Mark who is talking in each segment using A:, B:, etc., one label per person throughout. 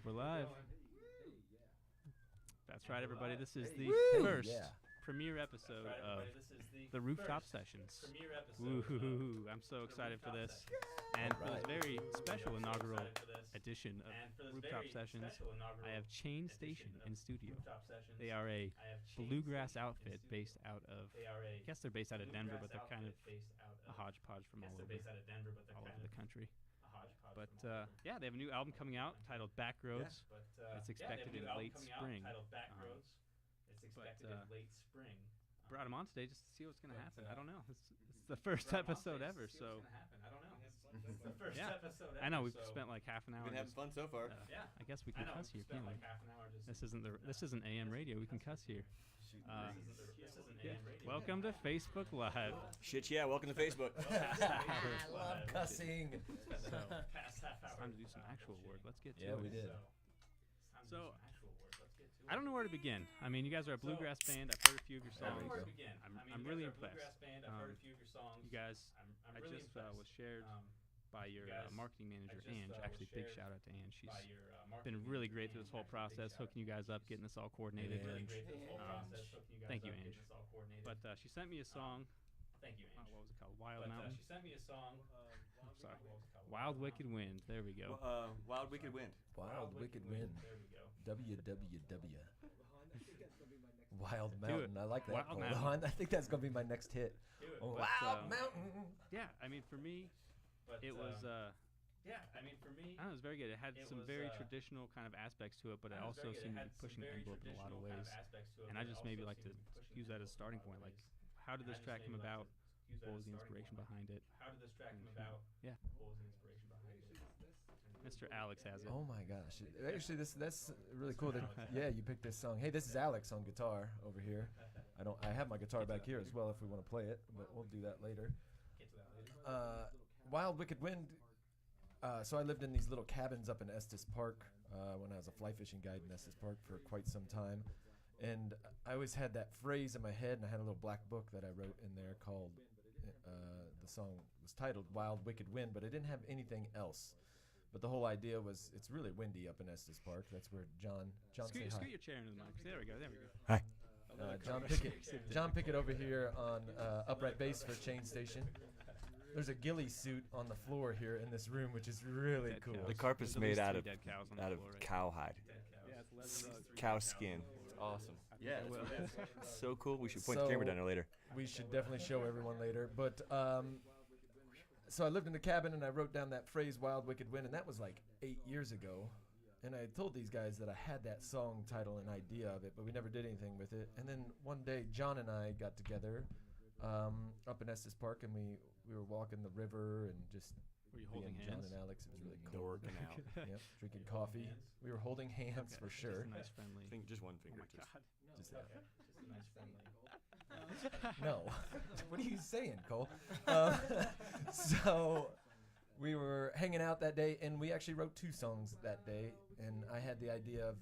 A: We're live. That's right, everybody. This is the first premiere episode of the Rooftop Sessions. Woohoo! I'm so excited for this. And for this very special inaugural edition of Rooftop Sessions, I have Chain Station in studio. They are a bluegrass outfit based out of, I guess they're based out of Denver, but they're kind of a hodgepodge from all over the country. But yeah, they have a new album coming out titled Backroads. It's expected in late spring. Brought him on today just to see what's going to happen. I don't know. It's the first episode ever, so. Yeah, I know we've spent like half an hour.
B: Been having fun so far.
A: I guess we can cuss here, can't we? This isn't AM radio. We can cuss here. Welcome to Facebook Live.
B: Shit, yeah, welcome to Facebook.
C: I love cussing.
A: So, it's time to do some actual work. Let's get to it.
C: Yeah, we did.
A: So, I don't know where to begin. I mean, you guys are a bluegrass band. I've heard a few of your songs. I'm really impressed. You guys, I just was shared by your marketing manager, Ange. Actually, big shout out to Ange. She's been really great through this whole process, hooking you guys up, getting this all coordinated. Thank you, Ange. But she sent me a song. Thank you, Ange. What was it called? Wild Mountain? She sent me a song. Sorry. Wild Wicked Wind. There we go.
B: Wild Wicked Wind.
C: Wild Wicked Wind. WWW. Wild Mountain. I like that.
A: Wild Mountain.
C: I think that's going to be my next hit. Wild Mountain.
A: Yeah, I mean, for me, it was. I don't know, it was very good. It had some very traditional kind of aspects to it, but it also seemed to be pushing the envelope in a lot of ways. And I just maybe like to use that as a starting point. Like, how did this track come about? What was the inspiration behind it? Yeah. Mr. Alex has it.
C: Oh my gosh! Actually, that's really cool. That you picked this song. Hey, this is Alex on guitar over here. I have my guitar back here as well if we want to play it, but we'll do that later. Wild Wicked Wind. So I lived in these little cabins up in Estes Park when I was a fly fishing guide in Estes Park for quite some time. And I always had that phrase in my head, and I had a little black book that I wrote in there called, the song was titled Wild Wicked Wind, but I didn't have anything else. But the whole idea was it's really windy up in Estes Park. That's where John say hi.
A: Scoot your chair into the mic. There we go.
B: Hi.
C: John Pickett over here on upright bass for Chain Station. There's a ghillie suit on the floor here in this room, which is really
A: Dead
C: cool.
A: cows.
B: The carpet's made out of
A: cows
B: cowhide.
A: Yeah, it's leather rugs.
B: Cow skin. It's awesome. Yeah, it's so cool. We should point the
C: So-
B: camera down there later.
C: We should definitely show everyone later. But so I lived in the cabin and I wrote down that phrase "Wild Wicked Wind," and that was like 8 years ago. And I told these guys that I had that song title and idea of it, but we never did anything with it. And then one day, John and I got together up in Estes Park, and we were walking the river and just
A: Were you holding
C: John
A: hands?
C: and Alex. It was really cool.
B: Dorking out.
C: Yep, drinking coffee. We were holding hands for sure.
A: Just a nice friendly.
B: Just one
A: Oh
B: finger.
A: my God.
C: Just
A: Just a nice friendly.
C: No. What are you saying, Cole? So we were hanging out that day, and we actually wrote 2 songs that day. And I had the idea of,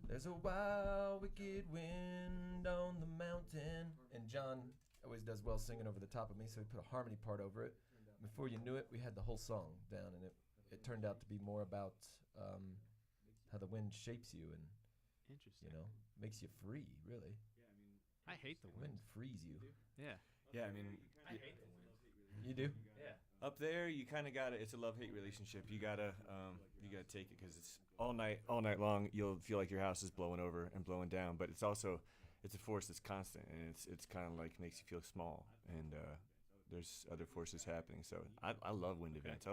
C: there's a wild, wicked wind on the mountain. And John always does well singing over the top of me, so we put a harmony part over it. Before you knew it, we had the whole song down, and it turned out to be more about how the wind shapes you and,
A: Interesting.
C: makes you free, really.
A: I hate the
C: Wind
A: wind.
C: frees you.
A: Yeah.
B: Yeah, I mean,
C: You do?
B: up there you kind of gotta. It's a love-hate relationship. You gotta take it because it's all night long. You'll feel like your house is blowing over and blowing down, but it's a force that's constant, and it's kind of like makes you feel small. And there's other forces happening. So I love wind events.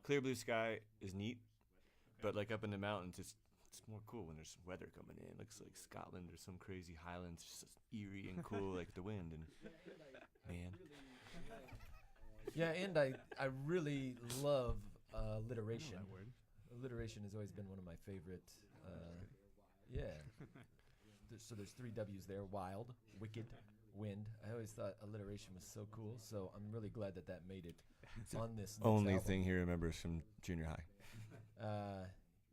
B: Clear blue sky is neat, but like up in the mountains, it's more cool when there's weather coming in. It looks like Scotland or some crazy highlands, just eerie and cool like the wind. And man,
C: Yeah, and I really love alliteration.
A: I know that word.
C: Alliteration has always been one of my favorite. Yeah. So there's 3 W's there: wild, wicked, wind. I always thought alliteration was so cool. So I'm really glad that made it on this.
B: only
C: album.
B: thing he remembers from junior high.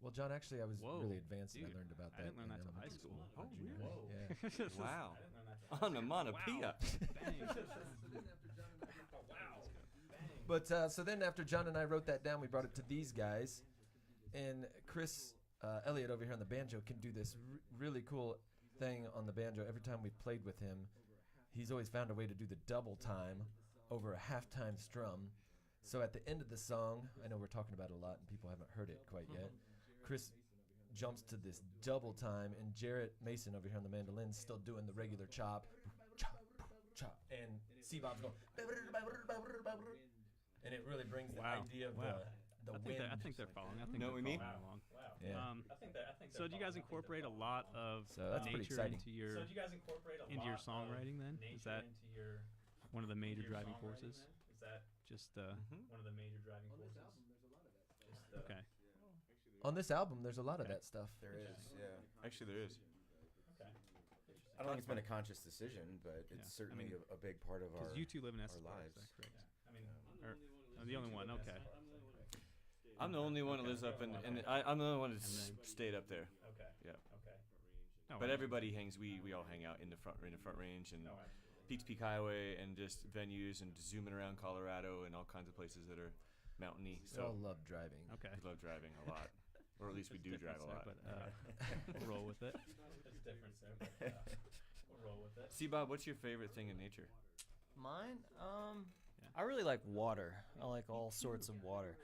C: Well, John, actually, I was
A: Whoa,
C: really advanced, and
A: dude,
C: I learned about
A: I
C: that.
A: didn't learn
C: in
A: that till high
C: elementary
A: school.
C: or
A: Oh,
C: junior
A: really?
C: high. Yeah.
B: Wow. Onomatopoeia.
C: But so then after John and I wrote that down, we brought it to these guys, and Chris Elliot over here on the banjo can do this really cool thing on the banjo. Every time we've played with him, he's always found a way to do the double time over a halftime strum. So at the end of the song, I know we're talking about it a lot and people haven't heard it quite yet, Chris jumps to this double time, and Jarrett Mason over here on the mandolin still doing the regular chop, chop, chop, and C-Bob's going, and it really brings the idea of the wind.
A: I think they're following. I think
B: know what we mean?
A: along.
C: Yeah.
A: So do you guys incorporate a lot of
C: that's pretty
A: nature
C: exciting.
A: into your songwriting then? Is that one of the major driving forces? Just
D: one of the major driving forces?
A: okay.
C: On this album, there's a lot of that stuff.
E: There is, yeah.
B: Actually, there is.
D: Okay.
E: I don't think it's been a conscious decision, but it's certainly a big part of our
A: Because you two live in Estes
E: our
A: Park, is
E: lives.
A: that correct?
D: I mean,
A: I'm the only one. Okay.
B: I'm the only one that lives up and I'm the only one that's stayed up there.
D: okay.
B: Yeah.
D: Okay.
A: Oh,
B: But
A: wow.
B: everybody hangs. We all hang out in the front range and Peak to Peak Highway and just venues and zooming around Colorado and all kinds of places that are mountainy.
C: We
B: So
C: all love driving.
A: Okay.
B: we love driving a lot, or at least we do drive a lot.
A: But we'll roll with it.
D: There's a difference there, but we'll roll with it.
B: See, Bob, what's your favorite thing in nature?
F: Mine? I really like water. I like all sorts of water.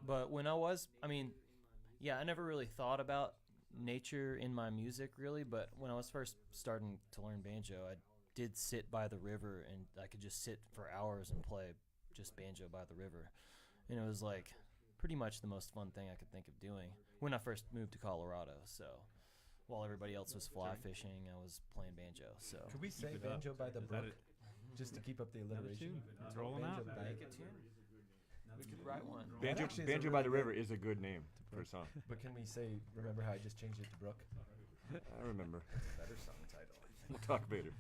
F: But when I never really thought about nature in my music really, but when I was first starting to learn banjo, I did sit by the river and I could just sit for hours and play just banjo by the river. And it was like pretty much the most fun thing I could think of doing when I first moved to Colorado. So while everybody else was fly fishing, I was playing banjo. So
C: Could we say
A: it up.
C: banjo by the
A: Is that
C: brook? Just to keep up the
A: Another
C: alliteration.
A: tune. Let's roll 'em out.
C: Banjo by-
F: make a tune. We could write one.
B: Banjo,
C: actually is a
B: Banjo by
C: really
B: the
C: good-
B: River is a good name for a song.
C: But can we say, remember how I just changed it to Brook?
B: I remember.
E: better song title.
B: We'll talk later.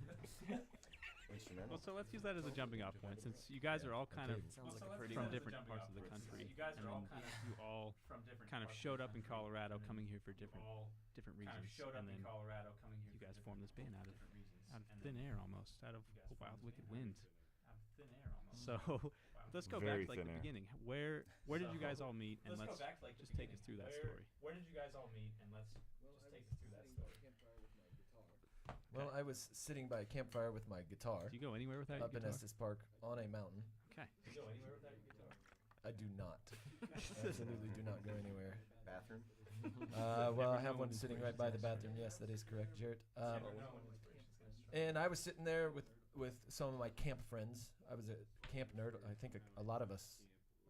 E: Instrumental.
A: Well, so let's use that as a jumping off point, since you guys are all kind of
F: Sounds like a pretty
A: from
F: good
A: different parts of the country.
D: You guys are all
A: and
D: kind of
A: you all
D: from different
A: kind of
D: parts
A: showed
D: of
A: up in
D: the country.
A: Colorado, coming here for different
D: All
A: reasons,
D: kind of showed up
A: and
D: in
A: then
D: Colorado, coming here
A: you
D: for
A: guys
D: different-
A: formed this band out of
D: different reasons.
A: thin air almost, out of a wild, wicked wind.
D: Out of thin air almost.
A: So let's go
B: Very
A: back to like
B: thin
A: the
B: air.
A: beginning. Where did you guys all meet? And
D: Let's
A: let's
D: go back to like the
A: just take us
D: beginning.
A: through that story.
D: Where did you guys all meet? And let's just take us through that story.
C: Well, I was sitting by a campfire with my guitar
A: Do you go anywhere without
C: up
A: your
C: in
A: guitar?
C: Estes Park on a mountain.
A: Okay.
D: Do you go anywhere without your guitar?
C: I do not. Absolutely do not go anywhere.
E: Bathroom.
C: Well, I have one sitting right by the bathroom. Yes, that is correct, Jarrett.
D: Never know when inspiration's gonna strike.
C: And I was sitting there with some of my camp friends. I was a camp nerd. I think a lot of us,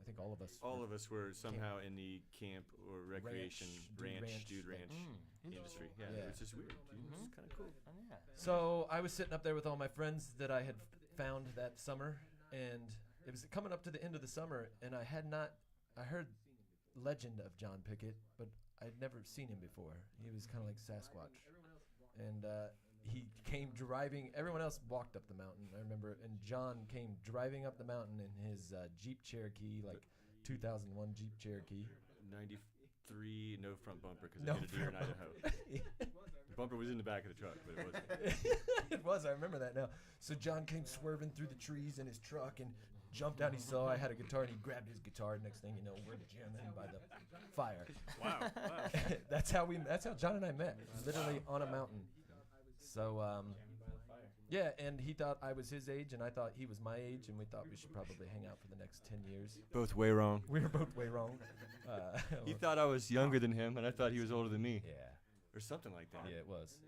C: I think all of us.
B: All
C: were
B: of us were somehow in the camp or recreation
C: ranch
B: dude ranch
F: Mm.
B: industry. Yeah,
C: Yeah.
B: it's just weird. Dude. It's kind of cool.
F: Oh, yeah.
C: So I was sitting up there with all my friends that I had found that summer, and it was coming up to the end of the summer, and I heard legend of John Pickett, but I'd never seen him before. He was kind of like Sasquatch, and he came driving. Everyone else walked up the mountain, I remember, and John came driving up the mountain in his Jeep Cherokee, like 2001 Jeep Cherokee.
B: 93, no front bumper because
C: No
B: I hit a deer in
C: front
B: Idaho. The bumper was in the back of the truck, but it wasn't.
C: It was. I remember that now. So John came swerving through the trees in his truck and jumped out. He saw I had a guitar, and he grabbed his guitar. Next thing you know, we're jamming by the fire.
A: Wow. Wow.
C: That's how John and I met. Literally on a mountain. So
D: Jamming by the fire.
C: yeah, and he thought I was his age, and I thought he was my age, and we thought we should probably hang out for the next 10 years.
B: Both way wrong.
C: We were both way wrong.
B: He thought I was younger than him, and I thought he was older than me,
C: Yeah,
B: or something like that.
C: yeah, it was.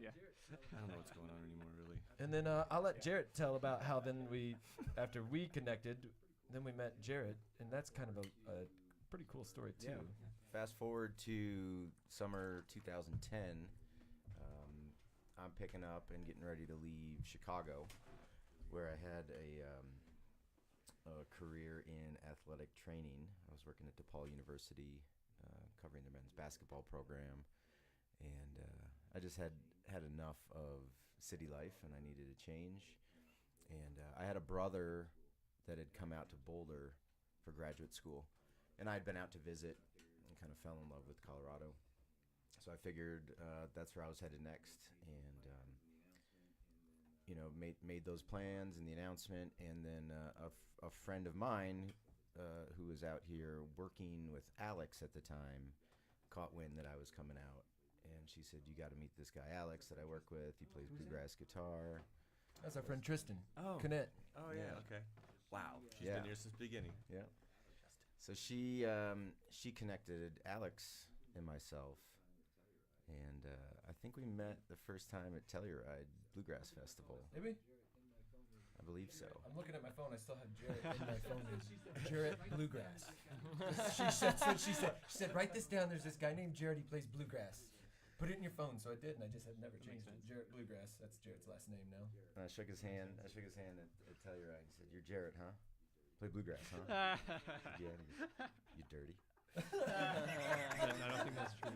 A: Yeah.
B: I don't know what's going on anymore, really.
C: And then I'll let Jarrett tell about how then after we connected, then we met Jarrett, and that's kind of a pretty cool story too.
E: Yeah. Fast forward to summer 2010. I'm picking up and getting ready to leave Chicago, where I had a career in athletic training. I was working at DePaul University, covering the men's basketball program, and I just had enough of city life, and I needed a change. And I had a brother that had come out to Boulder for graduate school, and I'd been out to visit and kind of fell in love with Colorado. So I figured that's where I was headed next, and made those plans and the announcement. And then a friend of mine who was out here working with Alex at the time caught wind that I was coming out, and she said, "You got to meet this guy Alex that I work with. He plays bluegrass guitar."
C: That's our friend Tristan.
B: Oh.
C: Canet.
B: Oh yeah. Okay. Wow. She's
E: Yeah.
B: been here since the beginning.
E: Yeah. So she connected Alex and myself, and I think we met the first time at Telluride Bluegrass Festival.
C: Maybe?
E: I believe so.
C: I'm looking at my phone. I still have Jarrett in my phone. Jarrett Bluegrass. She said, that's what she said. She said, write this down. There's this guy named Jarrett. He plays bluegrass. Put it in your phone. So I did, and I just have never changed it. Jarrett Bluegrass. That's Jarrett's last name now.
E: And I shook his hand. at Telluride. He said, "You're Jarrett, huh? Play bluegrass, huh?" Yeah. You dirty.
A: I don't think that's true.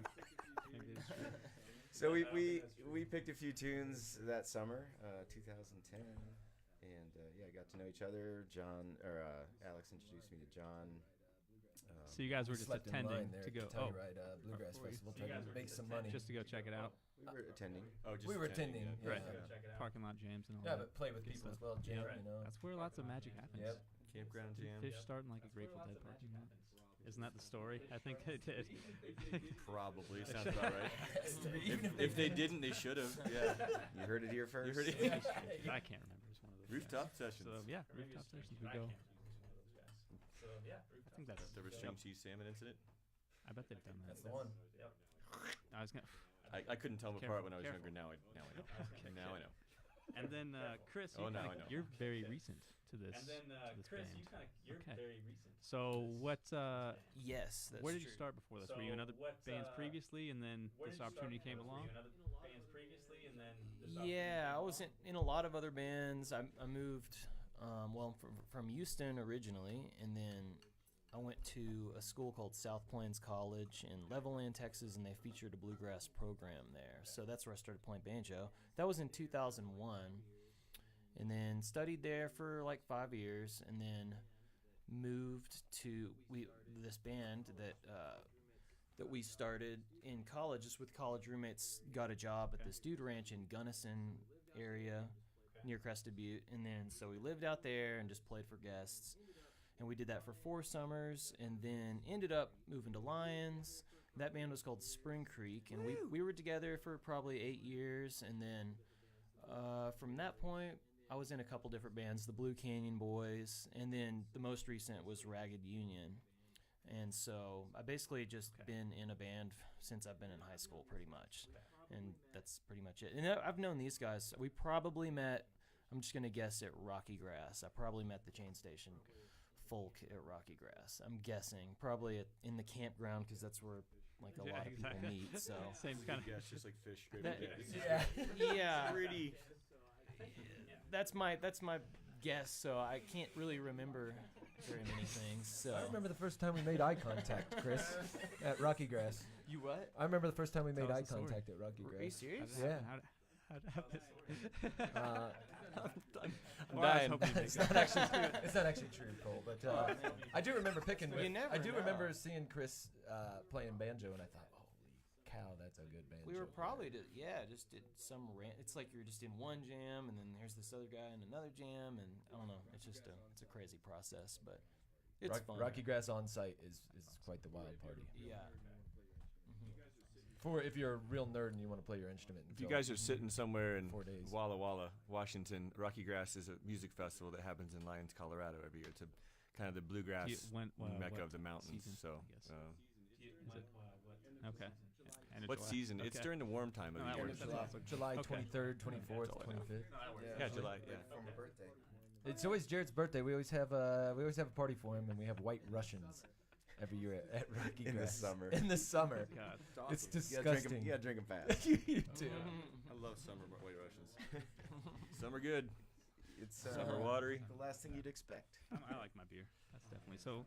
A: Maybe it's true.
E: So we picked a few tunes that summer, 2010, and I got to know each other. Alex introduced me to John.
A: So you guys were just
C: Slept in line
A: attending
C: there
A: to
C: at
A: go.
C: the Telluride Bluegrass Festival, trying to make some money.
A: Just to go check it out.
E: We were attending.
B: Oh, just
C: We were attending.
A: Right.
C: Yeah.
A: Parking lot jams and all
C: Yeah,
A: that.
C: but play with
A: good
C: people as
A: stuff.
C: well, jam,
A: Yeah.
C: you know.
A: That's where lots of magic happens.
C: Yep.
B: Campground jam.
A: Fish starting like a Grateful Dead parking lot. Isn't that the story? I think they did.
B: Probably sounds about right.
C: Has to be, even
B: If they didn't, they should have. Yeah.
E: You heard it here first.
B: You heard it.
A: I can't remember. It's one of those.
B: Rooftop sessions.
A: So yeah, rooftop sessions. We go. I think that's
B: The restrained cheese salmon incident.
A: I bet they've done that.
C: That's the one.
A: I was gonna.
B: I couldn't tell them
A: Careful,
B: apart when I was
A: careful.
B: younger. Now I know.
A: Okay,
B: Now I know.
A: And then Chris,
B: Oh, now I know.
A: you're very recent to this.
D: And then
A: to this
D: Chris,
A: band.
D: you're
A: Okay.
D: very recent.
A: So what?
F: Yes, that's
A: Where did you
F: true.
A: start before this? Were you in other bands previously, and then this opportunity came along?
D: Bands previously, and then
F: Yeah, I was in a lot of other bands. I moved, from Houston originally, and then I went to a school called South Plains College in Levelland, Texas, and they featured a bluegrass program there. So that's where I started playing banjo. That was in 2001, and then studied there for like 5 years, and then moved to this band that we started in college, just with college roommates. Got a job at this dude ranch in Gunnison area near Crested Butte, and then so we lived out there and just played for guests, and we did that for 4 summers, and then ended up moving to Lyons. That band was called Spring Creek, and we were together for probably 8 years, and then from that point I was in a couple different bands, the Blue Canyon Boys, and then the most recent was Ragged Union. And so I basically just been in a band since I've been in high school, pretty much. And that's pretty much it. And I've known these guys. We probably met, I'm just going to guess, at Rocky Grass. I probably met the Chain Station folk at Rocky Grass. I'm guessing. Probably in the campground, because that's where like a lot of people meet. So
A: Same kind of.
B: Yes, just like fish. Great
F: That-
B: guess.
F: yeah,
B: Pretty.
F: that's my guess. So I can't really remember very many things. So
C: I remember the first time we made eye contact, Chris, at Rocky Grass.
F: you what?
C: I remember the first time we made
A: Tell us
C: eye
A: the story.
C: contact at Rocky
F: Are you
C: Grass.
F: serious?
C: Yeah.
A: How'd it happen?
F: I'm
A: Well, I was
F: dying.
A: hoping you'd
C: It's
A: make
C: not actually true. It's not actually true, Cole. But I do remember picking.
F: You never
C: I do
F: know.
C: remember seeing Chris playing banjo, and I thought, "Holy cow, that's a good banjo."
F: We were
C: player."
F: probably just did some it's like you're just in one jam, and then there's this other guy in another jam, and I don't know. It's just it's a crazy process, but it's fun.
C: Rocky Grass on site is quite the wild party.
F: Yeah.
C: For if you're a real nerd and you want to play your instrument.
B: If you guys are sitting somewhere in
C: 4 days.
B: Walla Walla, Washington, Rocky Grass is a music festival that happens in Lyons, Colorado every year. It's a kind of the bluegrass mecca of the mountains.
A: season,
B: So,
A: I guess?
B: uh,
A: Is it? Okay. End of
B: what
A: July.
B: season? It's
A: Okay.
B: during the warm time of
A: No,
B: the
A: that
B: year.
A: works. That's awesome.
C: July
A: Okay.
C: 23rd, 24th,
B: That's all I know.
C: 25th.
B: Yeah, July. Yeah.
E: For my birthday.
C: It's always Jared's birthday. We always have a party for him, and we have White Russians every year at Rocky
E: In the
C: Grass.
E: summer.
C: In the summer.
A: God.
C: It's
E: You gotta
C: disgusting.
E: drink 'em fast.
C: you do.
B: I love summer White Russians. Summer good.
E: It's
B: Summer watery.
E: The last thing you'd expect.
A: I like my beer. That's definitely so.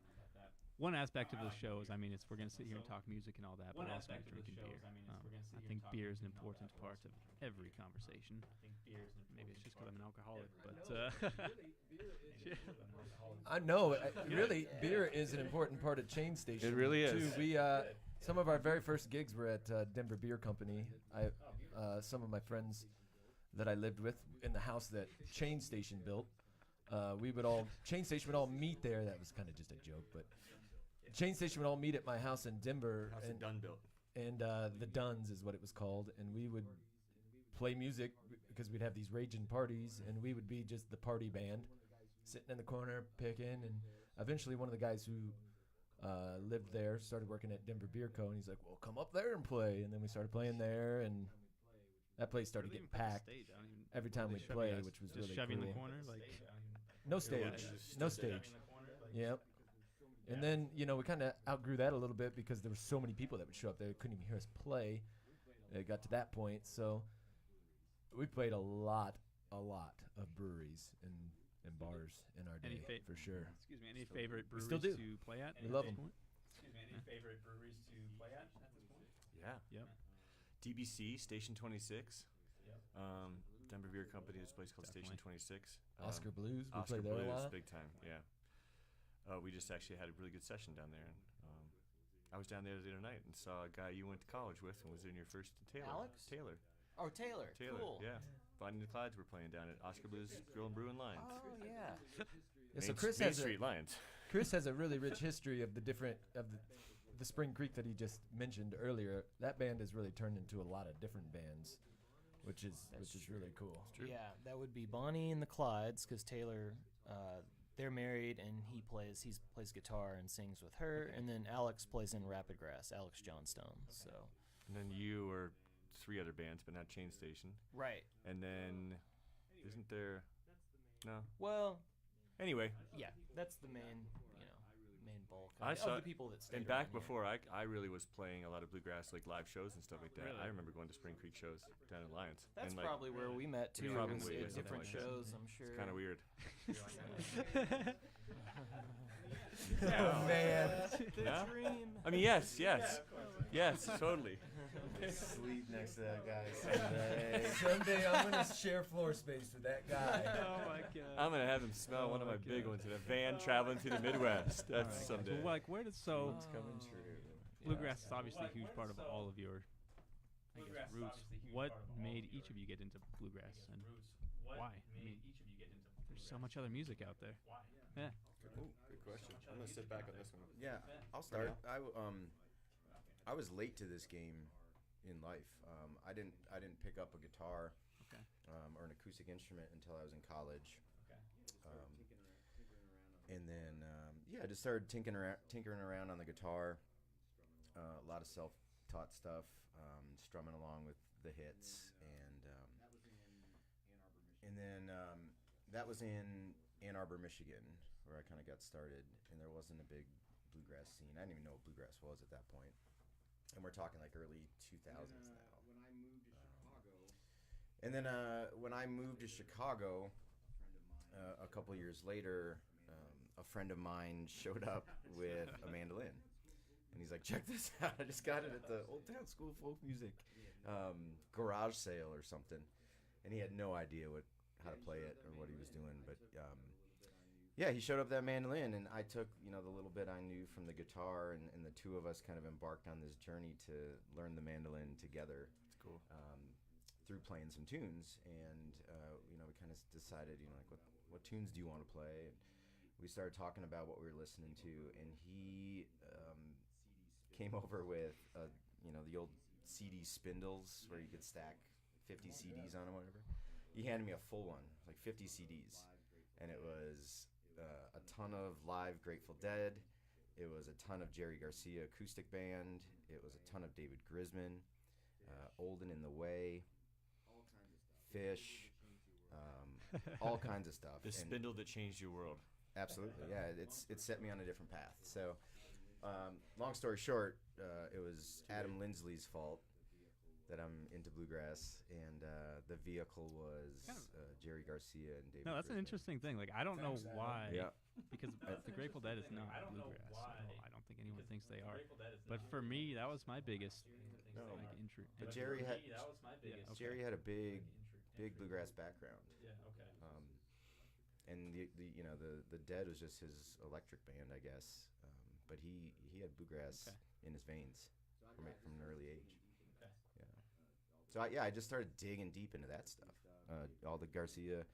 A: One aspect of the show is, we're going to sit here and talk music and all that, but also like drinking beer. I think beer is an important part of every conversation. Maybe it's just because I'm an alcoholic, but
C: I know. Really, beer is an important part of Chain Station.
B: It really
C: too.
B: is.
C: We some of our very first gigs were at Denver Beer Company. Some of my friends that I lived with in the house that Chain Station built. Chain Station would all meet there. That was kind of just a joke, but Chain Station would all meet at my house in Denver.
B: House
C: and
B: of Dunn built.
C: and the Duns is what it was called, and we would play music because we'd have these raging parties, and we would be just the party band, sitting in the corner picking, and eventually one of the guys who lived there started working at Denver Beer Co., and he's like, well, come up there and play, and then we started playing there, and that place started getting packed every time we'd play, which was really
A: shoving
C: cool.
A: in the corner, like
C: No stage. No stage. Yep. And then, we kind of outgrew that a little bit because there were so many people that would show up there. They couldn't even hear us play. It got to that point. So we played a lot of breweries and bars in our day, for sure.
A: Excuse me, any favorite breweries
C: still do.
A: to play at?
C: We love them.
D: Excuse me, any favorite breweries to play at this point?
B: Yeah.
A: Yep.
B: DBC, Station 26. Denver Beer Company, this place called
A: Definitely.
B: Station 26.
C: Oscar Blues, we
B: Oscar
C: played there
B: Blues,
C: a lot.
B: big time, yeah. We just actually had a really good session down there. And, I was down there the other night and saw a guy you went to college with and was in your first Taylor.
F: Alex?
B: Taylor.
F: Oh, Taylor. Cool.
B: Yeah. Finding the Clydes were playing down at Oscar Blues Grill and Brew and Lions.
F: Oh, yeah.
C: Yeah, so
B: Main Street Lions.
C: Chris has a really rich history of the Spring Creek that he just mentioned earlier. That band has really turned into a lot of different bands, which is really cool.
B: True.
F: Yeah, that would be Bonnie and the Clydes, because Taylor, they're married, and he plays guitar and sings with her, and then Alex plays in Rapid Grass, Alex Johnstone. So.
B: And then you or 3 other bands, but not Chain Station.
F: Right.
B: And then, isn't there? No.
F: Well.
B: Anyway.
F: Yeah, that's the main bulk
B: I saw
F: of the people that stayed
B: and back
F: around here.
B: before I really was playing a lot of bluegrass, like live shows and stuff like that.
A: Really?
B: I remember going to Spring Creek shows down in Lions.
F: That's
B: and
F: probably where we met too.
B: Probably,
F: was
B: yeah,
F: at
B: something
F: different
B: like that.
F: shows, I'm sure.
B: It's kind of weird.
C: Oh, man.
B: Yeah?
F: Dream.
B: I mean, yes, totally.
E: Sleep next to that guy someday.
C: Someday I'm going to share floor space with that guy.
A: Oh my god.
B: I'm gonna have him smell one of my big ones in a van traveling through the Midwest. That's someday.
A: Well, like, where does
E: It's coming true.
A: bluegrass is obviously a huge part of all of your roots. What made each of you get into bluegrass, and why? I mean, there's so much other music out there. Yeah.
B: Ooh, good question. I'm gonna sit back on this one.
E: Yeah, I'll start. I was late to this game in life. I didn't pick up a guitar or an acoustic instrument until I was in college. And then I just started tinkering around on the guitar. A lot of self-taught stuff, strumming along with the hits, and then that was in Ann Arbor, Michigan, where I kind of got started. And there wasn't a big bluegrass scene. I didn't even know what bluegrass was at that point. And we're talking like early 2000s now. And then when I moved to Chicago, a couple years later, a friend of mine showed up with a mandolin. And he's like, check this out. I just got it at the Old Town School of Folk Music garage sale or something. And he had no idea how to play it or what he was doing. But he showed up with that mandolin, and I took the little bit I knew from the guitar, and the two of us kind of embarked on this journey to learn the mandolin together.
B: That's cool.
E: Through playing some tunes, and we kind of decided, like what tunes do you want to play? And we started talking about what we were listening to, and he came over with the old CD spindles where you could stack 50 CDs on them, or whatever. He handed me a full one, like 50 CDs, and it was a ton of live Grateful Dead. It was a ton of Jerry Garcia acoustic band. It was a ton of David Grisman, Olden in the Way, Fish, all kinds of stuff.
B: The spindle that changed your world.
E: Absolutely, yeah. It set me on a different path. So, long story short, it was Adam Lindsley's fault that I'm into bluegrass, and the vehicle was Jerry Garcia and David.
A: No, that's an
E: Grisman.
A: interesting thing. Like, I don't know why.
E: Yeah.
A: Because the Grateful Dead is not bluegrass. I don't think anyone thinks they are. But for me, that was my biggest
E: But Jerry had
A: okay.
E: Jerry had a big bluegrass background.
D: Yeah, okay.
E: And the Dead was just his electric band, I guess. But he had bluegrass in his veins from an early age.
D: Okay.
E: Yeah. So I just started digging deep into that stuff. All the Garcia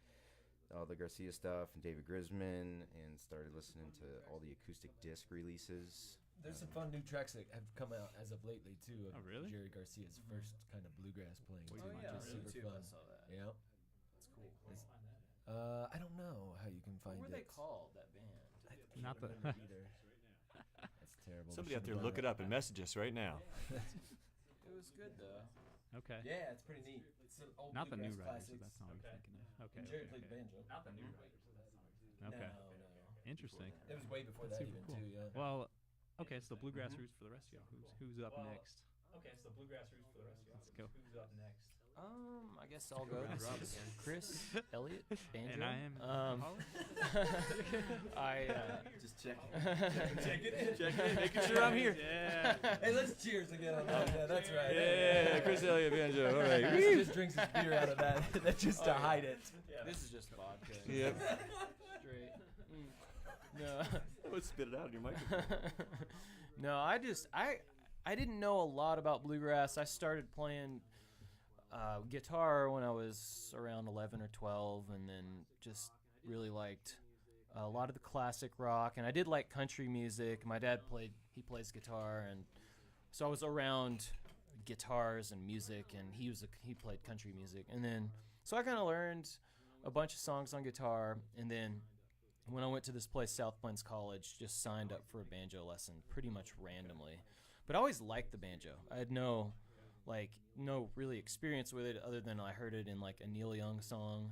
E: stuff and David Grisman, and started listening to all the acoustic disc releases
C: There's some fun new tracks that have come out as of lately too. Of
A: Oh, really?
C: Jerry Garcia's first kind of bluegrass playing.
A: What
C: too,
A: do you
C: which
A: like?
C: is
F: YouTube,
C: super fun.
F: I saw that.
C: Yeah.
F: That's cool.
C: I don't know how you can find
F: What were
C: it.
F: they called, that band?
A: Not the.
C: Either. That's terrible.
B: Somebody out there, look it up and message us right now.
F: It was good, though.
A: Okay.
C: Yeah, it's pretty neat. It's an old
A: Not the new
C: bluegrass
A: writers.
C: classics.
A: That's all I'm thinking of. Okay.
C: And Jerry
A: okay,
C: played the
A: okay.
C: banjo.
D: Not the new writers of that song.
A: Okay.
C: No.
A: Interesting.
C: It was way before
A: That's
C: that
A: super
C: even
A: cool.
C: too. Yeah.
A: Well, okay. So the bluegrass roots for the rest of y'all. Who's up
D: Well,
A: next?
D: Okay, so bluegrass roots for the rest of y'all.
A: Let's go.
D: Who's up next?
F: I guess I'll go. This is Chris Elliott, banjo.
A: And I am.
E: Just checking.
C: Check it in.
B: Making sure I'm here.
A: Yeah.
C: Hey, let's cheers again on that. Yeah, that's right.
B: Yeah, Chris Elliott banjo. All right.
C: Chris just drinks his beer out of that. That's just to hide it.
F: This is just vodka.
B: Yep.
F: Straight. No.
B: Let's spit it out in your microphone.
F: No, I didn't know a lot about bluegrass. I started playing guitar when I was around 11 or 12, and then just really liked a lot of the classic rock. And I did like country music. My dad plays guitar, and so I was around guitars and music, and he played country music. And then so I kind of learned a bunch of songs on guitar, and then when I went to this place, South Plains College, just signed up for a banjo lesson pretty much randomly. But I always liked the banjo. I had no really experience with it other than I heard it in like a Neil Young song,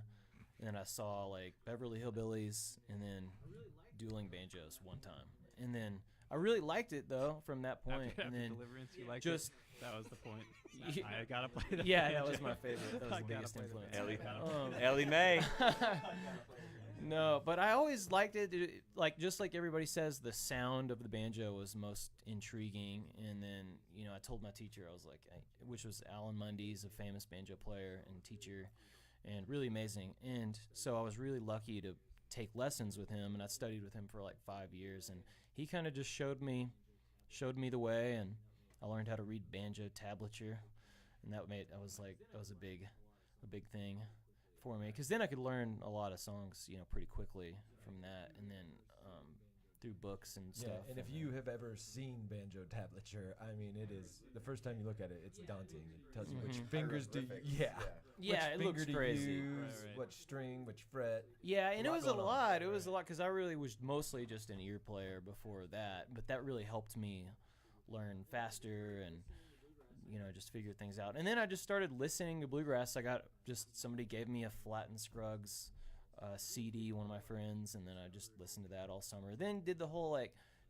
F: and then I saw like Beverly Hillbillies and then dueling banjos one time. And then I really liked it though from that point.
A: After
F: and then
A: Deliverance, you liked
F: just
A: it? That was the point. I gotta play the
F: yeah,
A: banjo.
F: that was my favorite. That was
A: I
F: the
A: gotta
F: biggest
A: play the
F: influence.
A: banjo.
B: Ellie Mae.
F: No, but I always liked it. Like just like everybody says, the sound of the banjo was most intriguing. And then I told my teacher, I was like, which was Alan Mundy's, a famous banjo player and teacher, and really amazing. And so I was really lucky to take lessons with him, and I studied with him for like 5 years. And he kind of just showed me the way, and I learned how to read banjo tablature, and that was a big thing for me, because then I could learn a lot of songs, pretty quickly from that, and then through books and stuff.
C: Yeah, and if you have ever seen banjo tablature, I mean, it is the first time you look at it, it's daunting. It tells you which fingers to
F: Yeah, it looks crazy.
C: Use,
A: Right.
C: what string, which fret.
F: Yeah, and it was a
C: going on.
F: lot. It was a lot because I really was mostly just an ear player before that, but that really helped me learn faster and just figure things out. And then I just started listening to bluegrass. Somebody gave me a Flatt & Scruggs CD, one of my friends, and then I just listened to that all summer. Then did the whole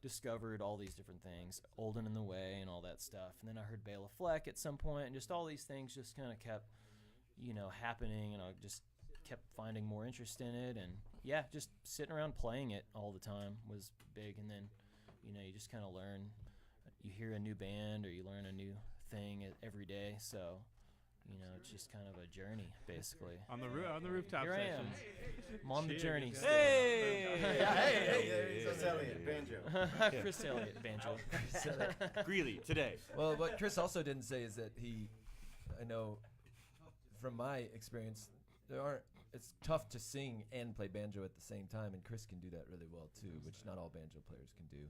F: discovered all these different things, Olden in the Way and all that stuff. And then I heard Bela Fleck at some point, and just all these things just kind of kept happening, and I just kept finding more interest in it. And yeah, just sitting around playing it all the time was big. And then you just kind of learn. You hear a new band or you learn a new thing every day, so it's just kind of a journey basically.
A: On the rooftop
F: Here I am.
A: sessions.
F: I'm on the
A: Cheers.
F: journey.
B: Hey!
E: Chris Elliott, banjo.
F: Chris Elliott, banjo.
B: Greeley, today.
C: Well, what Chris also didn't say is that I know from my experience, it's tough to sing and play banjo at the same time, and Chris can do that really well too, which not all banjo players can do.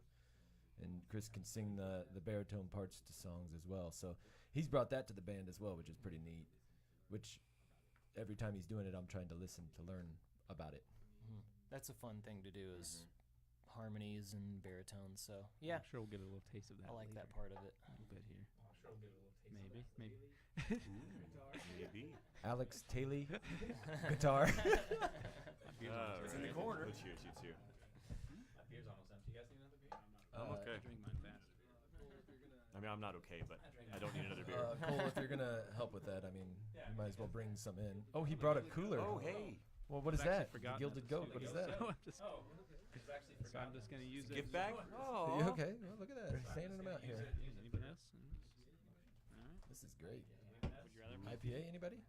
C: And Chris can sing the baritone parts to songs as well. So he's brought that to the band as well, which is pretty neat. Which every time he's doing it, I'm trying to listen to learn about it.
F: That's a fun thing to do, is harmonies and baritones. So yeah,
A: I'm sure we'll get a little taste of that.
F: I like
A: later.
F: that part of it.
A: A little bit here.
D: I'm sure we'll get a little taste of
A: Maybe.
B: Maybe.
C: Alex Tayley, guitar.
B: It's in the corner. Cheers, you too.
D: My beer's almost empty. You guys need another beer?
B: I'm okay.
A: Drink mine fast.
B: I mean, I'm not okay, but I don't need another beer.
C: Cole, if you're gonna help with that, I mean, you might as well bring some in. Oh, he brought a cooler.
B: Oh, hey.
C: Well, what is
A: I've actually
C: that? The
A: forgotten
C: Gilded
A: that
C: Goat.
A: too.
C: What is that?
A: So I'm just,
D: It's actually
A: so I'm just gonna use it.
B: Gift bag?
C: Are you okay? Well, look at that. Handing them out here.
A: Anybody else? All right.
C: This is great.
A: Would you rather have
C: IPA, anybody?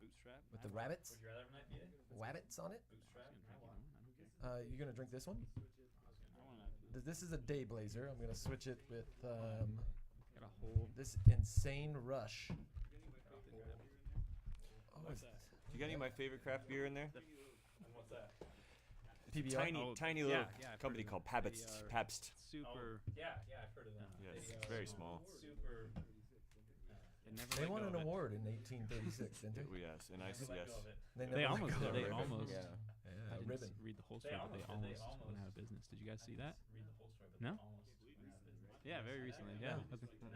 A: bootstrap?
C: With the rabbits?
D: Would you rather have an IPA?
C: Wabbits on it?
D: Bootstrap?
A: I don't care.
C: You gonna drink this one?
A: I wanna
C: This is a day blazer. I'm gonna switch it with
A: got a whole.
C: this Insane Rush. Oh,
A: What's that?
B: You got any of my favorite craft beer in there?
D: And what's that?
C: PBR?
B: Tiny little company called Pabst.
A: They are
B: Pabst.
A: Super.
D: Yeah, I've heard of them.
B: Yeah, it's very small.
D: Super.
C: They won an award in 1836, didn't they?
B: Yes, and I
D: Let
B: yes.
D: go of it.
A: They
C: never
A: almost.
C: let go of
A: They
C: it.
A: almost.
E: Yeah.
A: I didn't
C: ribbon.
A: read the whole story, but they
D: almost- they
A: almost
D: almost-
A: went out of business. Did you guys see that?
D: Read the whole story, but
A: No?
D: they almost went out of business.
A: Yeah, very recently. Yeah.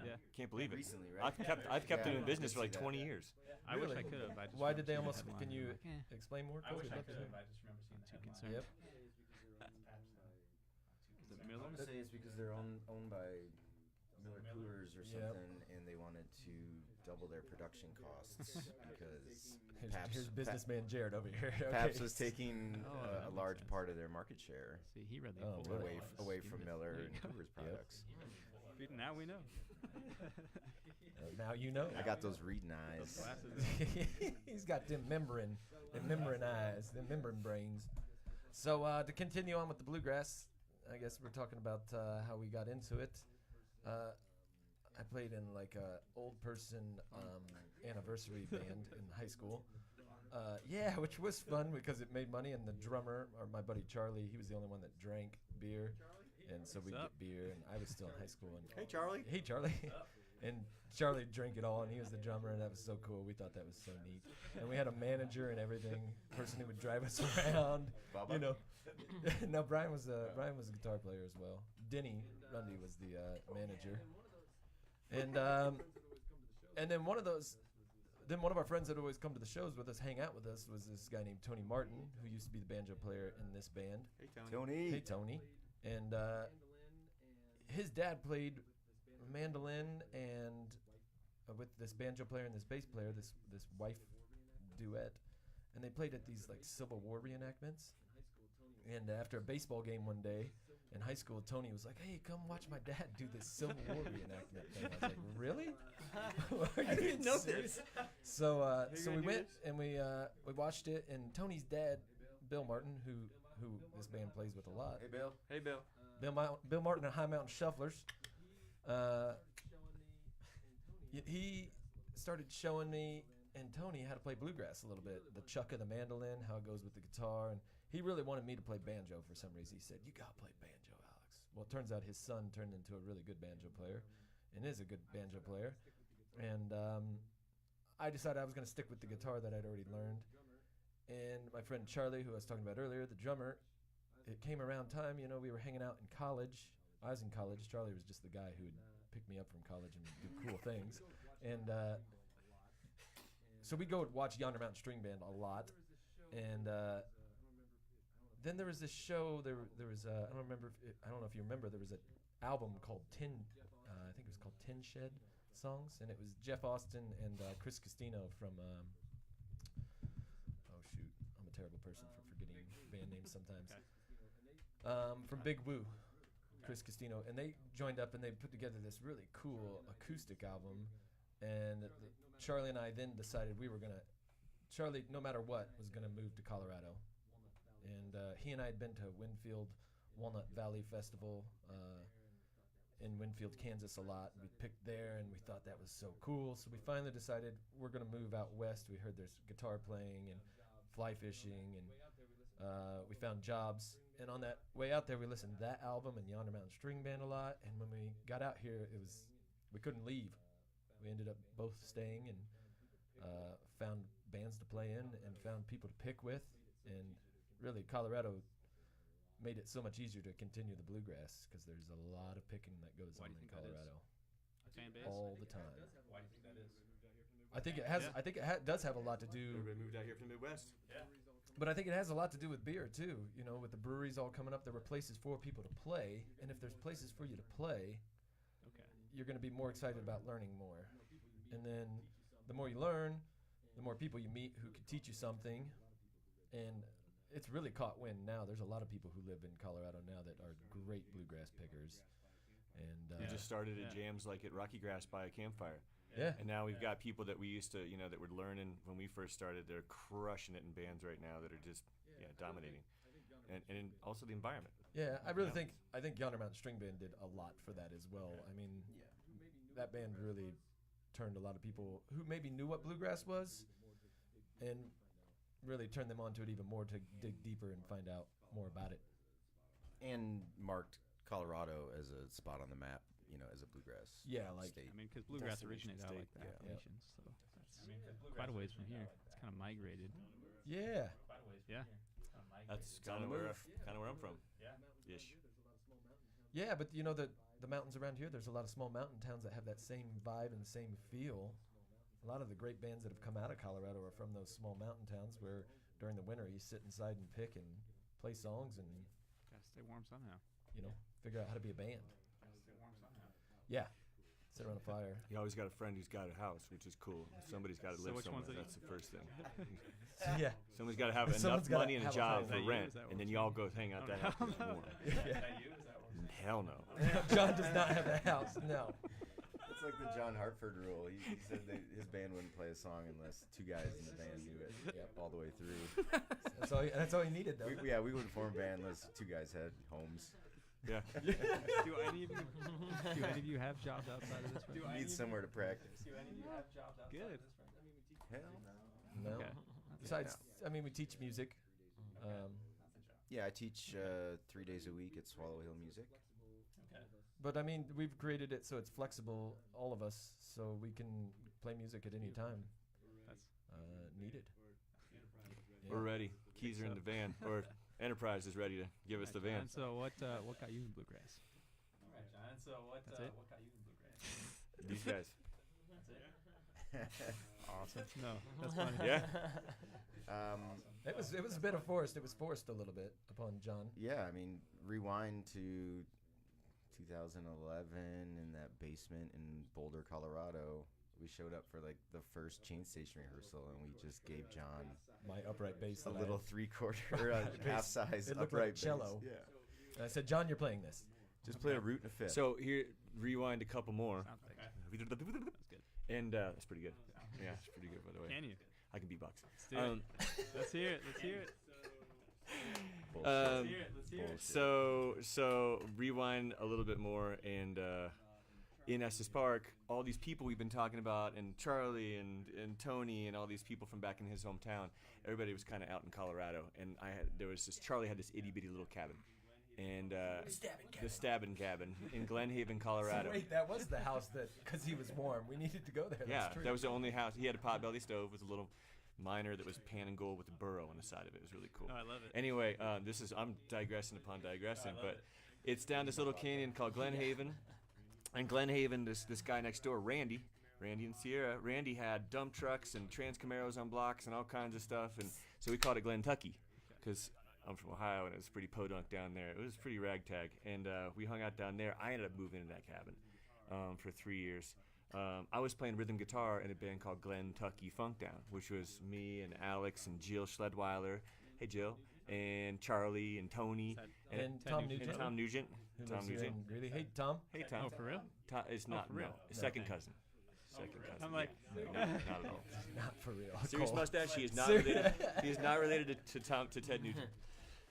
A: Yeah.
B: Can't believe it.
E: Recently, right?
B: I've kept
E: Yeah,
B: them in
E: I
B: business
E: did
B: for like
E: see
B: 20
E: that.
B: years.
A: I wish I
C: Really?
A: could have. I just
C: Why did they
A: remember
C: almost?
A: seeing the
C: Can
A: headline.
C: you
A: I'm like,
C: explain more?
D: I wish
C: Coach?
D: I
C: I'd love
D: could
C: to
D: have.
C: hear.
D: I just remember seeing the
A: Too
D: headline.
A: concerned.
C: Yep.
A: Is it
E: I'm
A: Miller?
E: gonna say it's because they're owned by Miller Coors or
C: Yep.
E: something, and they wanted to double their production costs because
C: Here's businessman Jared over here. Okay.
E: Pabst was taking
A: Oh, that
E: a
A: makes
E: large
A: sense.
E: part of their market share
A: See, he read the
C: Oh,
A: full
C: really?
A: headline.
E: away
A: He
E: from
A: missed-
E: Miller
A: there
E: and
A: you go.
E: Coors products.
A: Now we know.
C: Now you know.
E: I got those reading eyes.
A: Glasses.
C: He's got them membrane eyes, them membrane brains. So to continue on with the bluegrass, I guess we're talking about how we got into it. I played in like a old person anniversary band in high school. Yeah, which was fun because it made money. And the drummer, or my buddy Charlie, he was the only one that drank beer, and so we'd
A: What's up?
C: get beer. And I was still in high school. And
B: Hey, Charlie.
C: Hey, Charlie. And Charlie drank it all, and he was the drummer, and that was so cool. We thought that was so neat. And we had a manager and everything, person who would drive us around.
E: Bubba?
C: You know. No, Brian was a guitar player as well. Denny Rundy was the manager. And then one of our friends that always come to the shows with us, hang out with us, was this guy named Tony Martin, who used to be the banjo player in this band.
B: Hey,
E: Tony.
C: Hey, Tony. And his dad played mandolin and with this banjo player and this bass player, this wife duet, and they played at these like Civil War reenactments. And after a baseball game one day in high school, Tony was like, "Hey, come watch my dad do this Civil War reenactment thing." I was like, "Really?" I didn't know this. So we went and we watched it, and Tony's dad, Bill Martin, who this band plays with a lot.
E: Hey, Bill.
B: Hey, Bill.
C: Bill Martin and High Mountain Shufflers. He started showing me and Tony how to play bluegrass a little bit, the chuck of the mandolin, how it goes with the guitar, and he really wanted me to play banjo for some reason. He said, "You gotta play banjo, Alex." Well, it turns out his son turned into a really good banjo player, and is a good banjo player. And I decided I was gonna stick with the guitar that I'd already learned. And my friend Charlie, who I was talking about earlier, the drummer, it came around time, we were hanging out in college. I was in college. Charlie was just the guy who would pick me up from college and do cool things. And so we go watch Yonder Mountain String Band a lot. And then there was this show. There was I don't know if you remember. There was an album called I think it was called Tin Shed Songs, and it was Jeff Austin and Chris Castino from. Oh shoot, I'm a terrible person for forgetting band names sometimes. From Big Woo, Chris Castino, and they joined up and they put together this really cool acoustic album. And Charlie and I then decided Charlie, no matter what, was gonna move to Colorado. And he and I had been to Winfield Walnut Valley Festival in Winfield, Kansas a lot. We picked there, and we thought that was so cool. So we finally decided we're going to move out west. We heard there's guitar playing and fly fishing, and we found jobs. And on that way out there, we listened to that album and Yonder Mountain String Band a lot. And when we got out here, we couldn't leave. We ended up both staying and found bands to play in and found people to pick with. And really, Colorado made it so much easier to continue the bluegrass because there's a lot of picking that goes
A: Why
C: on
A: do you
C: in
A: think that is?
C: Colorado
A: Fan base?
C: all the time.
D: Why do you think that is?
C: I think it has.
A: Yeah.
C: I think it does have a lot to do.
B: Everybody moved out here from the Midwest.
C: But I think it has a lot to do with beer too. With the breweries all coming up, there were places for people to play, and if there's places for you to play,
A: Okay.
C: you're going to be more excited about learning more. And then the more you learn, the more people you meet who can teach you something. And it's really caught wind now. There's a lot of people who live in Colorado now that are great bluegrass pickers. And
B: We just started at
A: Yeah.
B: jams like at Rocky Grass by a campfire.
C: yeah.
B: And now we've got people that we used to, that were learning when we first started. They're crushing it in bands right now that are just, dominating. And also the environment.
C: Yeah, I really
B: Yeah.
C: think Yonder Mountain String Band did a lot for that as well. I mean, that band really turned a lot of people who maybe knew what bluegrass was, and really turned them onto it even more to dig deeper and find out more about it.
E: And marked Colorado as a spot on the map, as a bluegrass state.
A: I mean, because bluegrass
B: Destination
A: originated out like the
E: state, yeah.
A: Appalachians, so that's quite a ways from here. It's kind of migrated.
C: Yeah.
A: Yeah.
B: That's kind of where I'm from. Ish.
C: Yeah, but the mountains around here, there's a lot of small mountain towns that have that same vibe and the same feel. A lot of the great bands that have come out of Colorado are from those small mountain towns where during the winter you sit inside and pick and play songs and
A: Gotta stay warm somehow.
C: figure out how to be a band.
A: Gotta stay warm somehow.
C: Yeah. Sit around a fire.
B: You always got a friend who's got a house, which is cool. Somebody's got to
A: So
B: live
A: which one's
B: somewhere.
A: it?
B: That's the first thing.
C: Yeah.
B: Someone's got to have enough
C: Someone's gotta
B: money and a
C: have a
B: job
C: home.
B: for
A: Is that you?
B: rent,
A: Is that
B: and
A: what
B: then
A: it's
B: you all go hang out that house.
A: no.
B: It's warm.
C: Yeah.
B: Hell no.
C: John does not have a house. No.
E: It's like the John Hartford rule. He said his band wouldn't play a song unless two guys in the band knew it all the way through.
C: That's all he needed, though.
E: We wouldn't form a band unless two guys had homes.
B: Yeah.
A: Do any of you have jobs outside of this? Right?
E: Need somewhere to practice.
D: Do any of you have jobs outside
A: Good.
D: of this friend?
E: Hell no.
C: No.
A: Okay.
C: Besides, we teach music.
E: Yeah, I teach 3 days a week at Swallow Hill Music.
C: But we've created it so it's flexible, all of us, so we can play music at any time
A: That's
C: needed.
B: We're ready. Keys are in the van, or Enterprise is ready to give us the van.
A: And so what got you in bluegrass?
D: All right, John. So what
A: That's it?
D: what got you in bluegrass?
B: These guys.
D: That's it.
A: Awesome. No, that's funny.
B: Yeah.
C: It was a bit of forced. It was forced a little bit upon John.
E: Yeah, rewind to 2011 in that basement in Boulder, Colorado. We showed up for like the first Chain Station rehearsal, and we just gave John
C: My upright bass.
E: a
C: that I
E: little
C: had.
E: three-quarter, half-size
C: It looked
E: upright
C: like cello.
E: bass. Yeah.
C: And I said, John, you're playing this.
E: Just play a root and a fifth.
B: So here, rewind a couple more.
A: Sounds like
B: That's
A: good.
B: And that's pretty good. Yeah, it's pretty good, by the way.
A: Can you?
B: I can beatbox.
A: Let's do it. Let's hear it. Let's hear it.
E: Bullshit.
B: Um,
D: Let's hear it.
B: So rewind a little bit more, and in Estes Park, all these people we've been talking about, and Charlie and Tony and all these people from back in his hometown, everybody was kind of out in Colorado, and Charlie had this itty bitty little cabin, and the stabbing cabin in Glen Haven, Colorado.
C: So wait, that was the house because he was warm. We needed to go there.
B: Yeah,
C: That's true.
B: that was the only house. He had a potbelly stove with a little miner that was pan and gold with a burrow on the side of it. It was really cool.
A: Oh, I love it.
B: Anyway, I'm digressing upon digressing, but it's down this little canyon called Glen Haven. And Glen Haven, this guy next door, Randy and Sierra, Randy had dump trucks and Trans Camaros on blocks and all kinds of stuff, and so we called it Glentucky, because I'm from Ohio and it was pretty podunk down there. It was pretty ragtag, and we hung out down there. I ended up moving into that cabin for 3 years. I was playing rhythm guitar in a band called Glentucky Funkdown, which was me and Alex and Jill Schledweiler. Hey, Jill. And Charlie and Tony.
C: And Tom Nugent.
B: And Tom Nugent.
C: Who
B: Tom
C: lives here
B: Nugent.
C: in Greeley. Hey, Tom.
B: Hey, Tom.
A: Oh, for real?
B: It's not,
A: for real?
B: no. Second cousin. Second cousin.
A: I'm like,
B: yeah. No, not at all.
C: Not for real.
B: Serious
C: Cole.
B: mustache. He is not related. He is not related to Ted Nugent.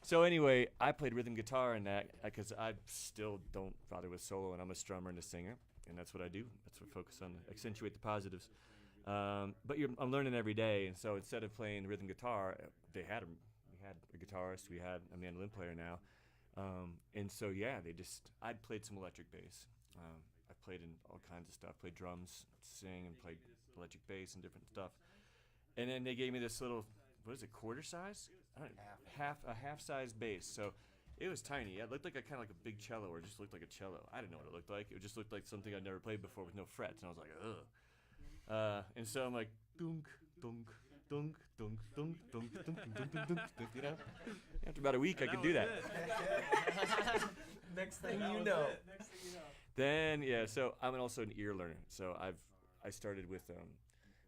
B: So anyway, I played rhythm guitar in that because I still don't bother with solo, and I'm a strummer and a singer, and that's what I do. That's what I focus on, accentuate the positives. But I'm learning every day, and so instead of playing rhythm guitar, we had a guitarist, we had a mandolin player now, and so yeah, I'd played some electric bass. I played in all kinds of stuff, played drums, sing, and played electric bass and different stuff. And then they gave me this little, what is it, quarter size? A half size bass. So it was tiny. It looked like kind of like a big cello, or it just looked like a cello. I didn't know what it looked like. It just looked like something I'd never played before with no frets, and I was like, ugh. And so I'm like, dunk, dunk, dunk, dunk, dunk, dunk, dunk, dunk, dunk, dunk, dunk, you know? After about a week, I could do that.
C: Next thing you know.
B: Then, yeah, so I'm also an ear learner. So I started with,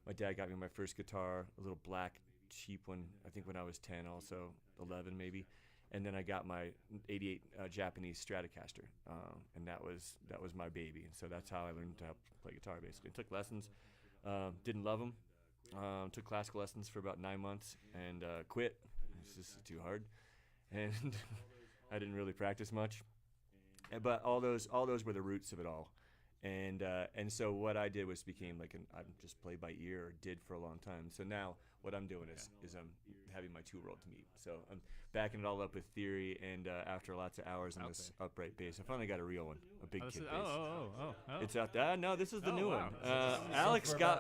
B: my dad got me my first guitar, a little black, cheap one, I think when I was 10, also 11 maybe. And then I got my 88 Japanese Stratocaster, and that was my baby. And so that's how I learned to play guitar, basically. Took lessons, didn't love them. Took classical lessons for about 9 months and quit. It's just too hard, and I didn't really practice much. But all those were the roots of it all. And so what I did was became like I just play by ear, or did for a long time. So now what I'm doing is I'm having my 2-year-old to meet. So I'm backing it all up with theory, and after lots of hours on this upright bass, I finally got a real one, a big kid bass.
A: Oh.
B: It's out there. No, this is the new
A: wow.
B: one.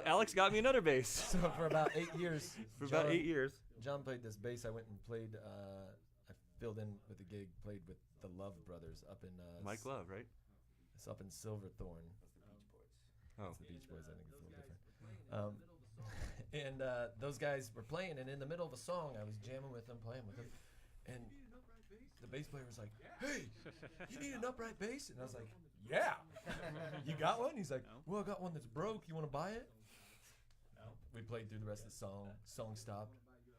B: Alex got me another bass.
C: So for about 8 years.
B: About 8 years.
C: John played this bass. I went and played. I filled in with a gig. Played with the Love Brothers up in.
B: Mike Love, right?
C: It's up in Silverthorne.
B: Oh.
C: It's the Beach Boys. I think it's a little different. And those guys were playing, and in the middle of a song, I was jamming with them, playing with them, and the bass player was like, "Hey, you need an upright bass?" And I was like, "Yeah." "You got one?" He's like, "Well, I got one that's broke. You want to buy it?" No. We played through the rest of the song. Song stopped.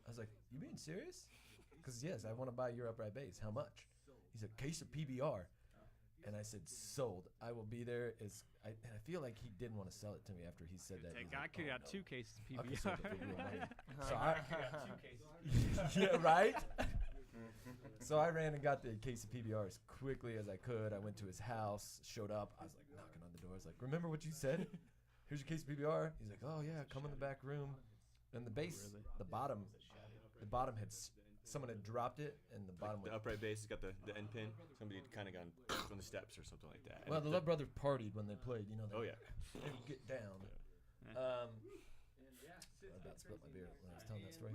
C: I was like, "You being serious?" Because yes, I want to buy your upright bass. How much? He said, "Case of PBR." And I said, "Sold. I will be there." And I feel like he didn't want to sell it to me after he said that.
A: I could have got 2 cases of
C: I could
A: PBR.
C: sell it for real money. So
D: Two cases.
C: yeah, right? So I ran and got the case of PBR as quickly as I could. I went to his house, showed up. I was like knocking on the door. I was like, "Remember what you said? Here's your case of PBR." He's like, "Oh yeah, come in the back room." And the bass, the bottom had someone had dropped it, and the bottom.
B: The upright bass has got the end pin. Somebody had kind of gone on the steps or something like that.
C: Well, the Love Brothers partied when they played. You know.
B: Oh yeah.
C: They would get down. I about spilled my beer when I was telling that story.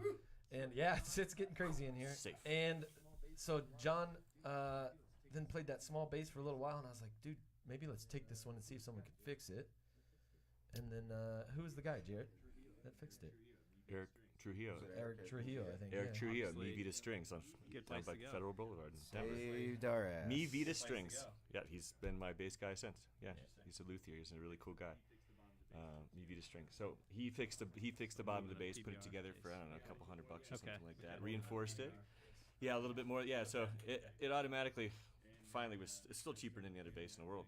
C: And yeah, it's getting crazy in here.
B: Safe.
C: And so John then played that small bass for a little while, and I was like, "Dude, maybe let's take this one and see if someone can fix it." And then who was the guy, Jarrett, that fixed it?
B: Eric Trujillo.
C: Eric Trujillo, I think.
B: Eric
C: yeah.
B: Trujillo,
A: Obviously,
B: Me Vita Strings on
A: good
B: down
A: place
B: by
A: to go.
B: Federal Boulevard in Denver.
E: Saved our ass.
B: Me Vita Strings. Yeah, he's been my bass guy since. Yeah, he's a luthier. He's a really cool guy. Me Vita Strings. So he fixed the bottom of the bass, put it together for I don't know a couple $100 or something like that. Reinforced it. Yeah, a little bit more. Yeah, so it automatically, finally it's still cheaper than any other bass in the world.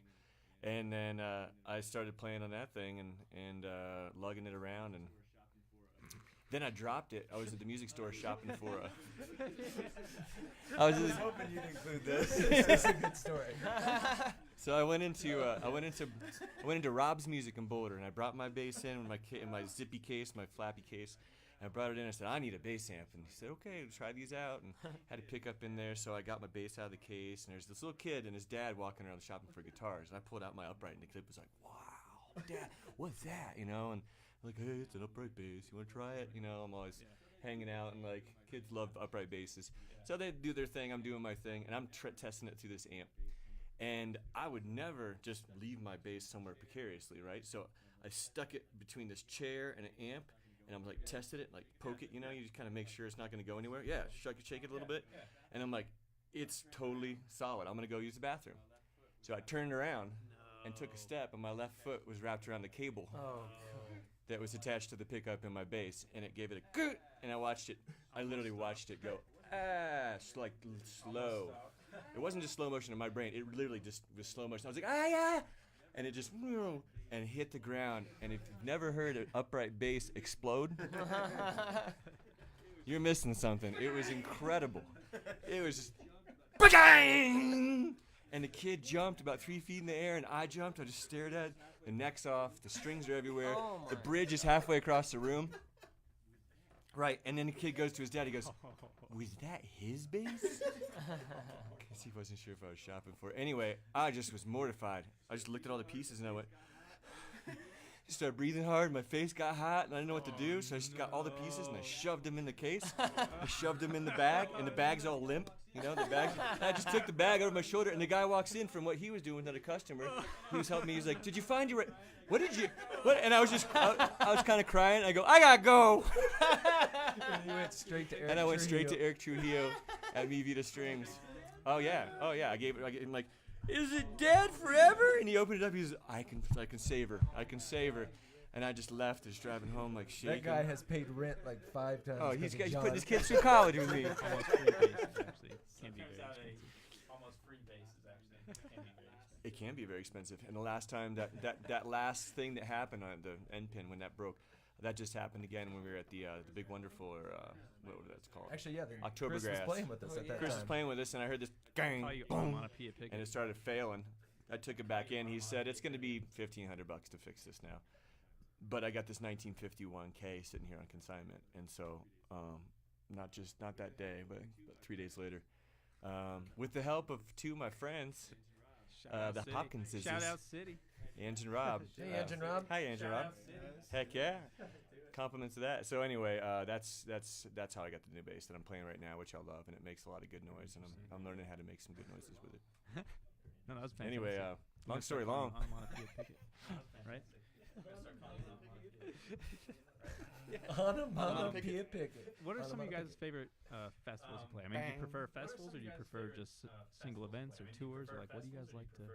B: And then I started playing on that thing and lugging it around, and then I dropped it. I was at the music store shopping for
C: I was hoping you'd include this. It's a good story.
B: So I went into Rob's Music in Boulder, and I brought my bass in with my zippy case, my flappy case. And I brought it in. I said, "I need a bass amp," and he said, "Okay, try these out." And had to pick up in there, so I got my bass out of the case. And there's this little kid and his dad walking around shopping for guitars. And I pulled out my upright, and the kid was like, "Wow, Dad, what's that?" You know, and I'm like, "Hey, it's an upright bass. You want to try it?" You know, I'm always hanging out, and like kids love upright basses. So they do their thing. I'm doing my thing, and I'm testing it through this amp. And I would never just leave my bass somewhere precariously, right? So I stuck it between this chair and an amp, and I'm like tested it, like poke it, you know, you just kind of make sure it's not going to go anywhere. Yeah, shake it a little bit, and I'm like, it's totally solid. I'm going to go use the bathroom. So I turned around and took a step, and my left foot was wrapped around the cable that was attached to the pickup in my bass, and it gave it a good, and I literally watched it go, like slow. It wasn't just slow motion in my brain. It literally just was slow motion. I was like, and it just, and hit the ground. And if you've never heard an upright bass explode, you're missing something. It was incredible. It was just, and the kid jumped about 3 feet in the air, and I jumped. I just stared at it. The neck's off. The strings are everywhere. The bridge is halfway across the room. Right, and then the kid goes to his dad. He goes, "Was that his bass?" Because he wasn't sure if I was shopping for it. Anyway, I just was mortified. I just looked at all the pieces, and I went, started breathing hard. My face got hot, and I didn't know what to do. So I just got all the pieces, and I shoved them in the case. I shoved them in the bag, and the bag's all limp. You know, the bag. And I just took the bag over my shoulder, and the guy walks in from what he was doing with another customer. He was helping me. He's like, "Did you find your? What did you? What?" And I was just, I was kind of crying. I go, "I gotta go."
C: And you went straight to Eric.
B: And I went straight to Eric Trujillo at Me Vita Strings. Oh yeah. I gave him like, "Is it dead forever?" And he opened it up. He was, I can save her. I can save her." And I just left. Just driving home like shaking.
C: That guy has paid rent like 5 times.
B: Oh, he's
C: 'cause of
B: putting his
C: John.
B: kids through college with me.
A: Almost free bases, actually. Can be very expensive.
D: Almost free bases actually can be very expensive.
B: It can be very expensive. And the last time that last thing that happened on the end pin when that broke, that just happened again when we were at the Big Wonderful, or what was that called?
C: Actually, yeah.
B: Oktobergrass.
C: Chris was playing with us at that
B: Chris
C: time.
B: was playing with us, and I heard this gang,
A: Oh, you
B: boom,
A: want a Pia pick
B: and it started failing. I took it back in. He said it's going to be $1,500 to fix this now, but I got this 1951K sitting here on consignment, and so not that day, but 3 days later, with the help of two of my friends, the
A: City.
B: Hopkinses,
A: Shout out City.
B: Ange and Rob.
C: Hey, Ange and Rob.
B: Hi, Ange and Rob. Heck yeah. Compliments to that. So anyway, that's how I got the new bass that I'm playing right now, which I love, and it makes a lot of good noise, and I'm learning how to make some good noises with it.
A: No, that was fantastic.
B: Anyway, long story long.
A: Onomatopoeia Picket, right?
C: Onomatopoeia Picket.
A: What are some of you guys' favorite festivals to play? I mean, do you prefer festivals, or do you prefer just single events or tours, or like what do you guys like to?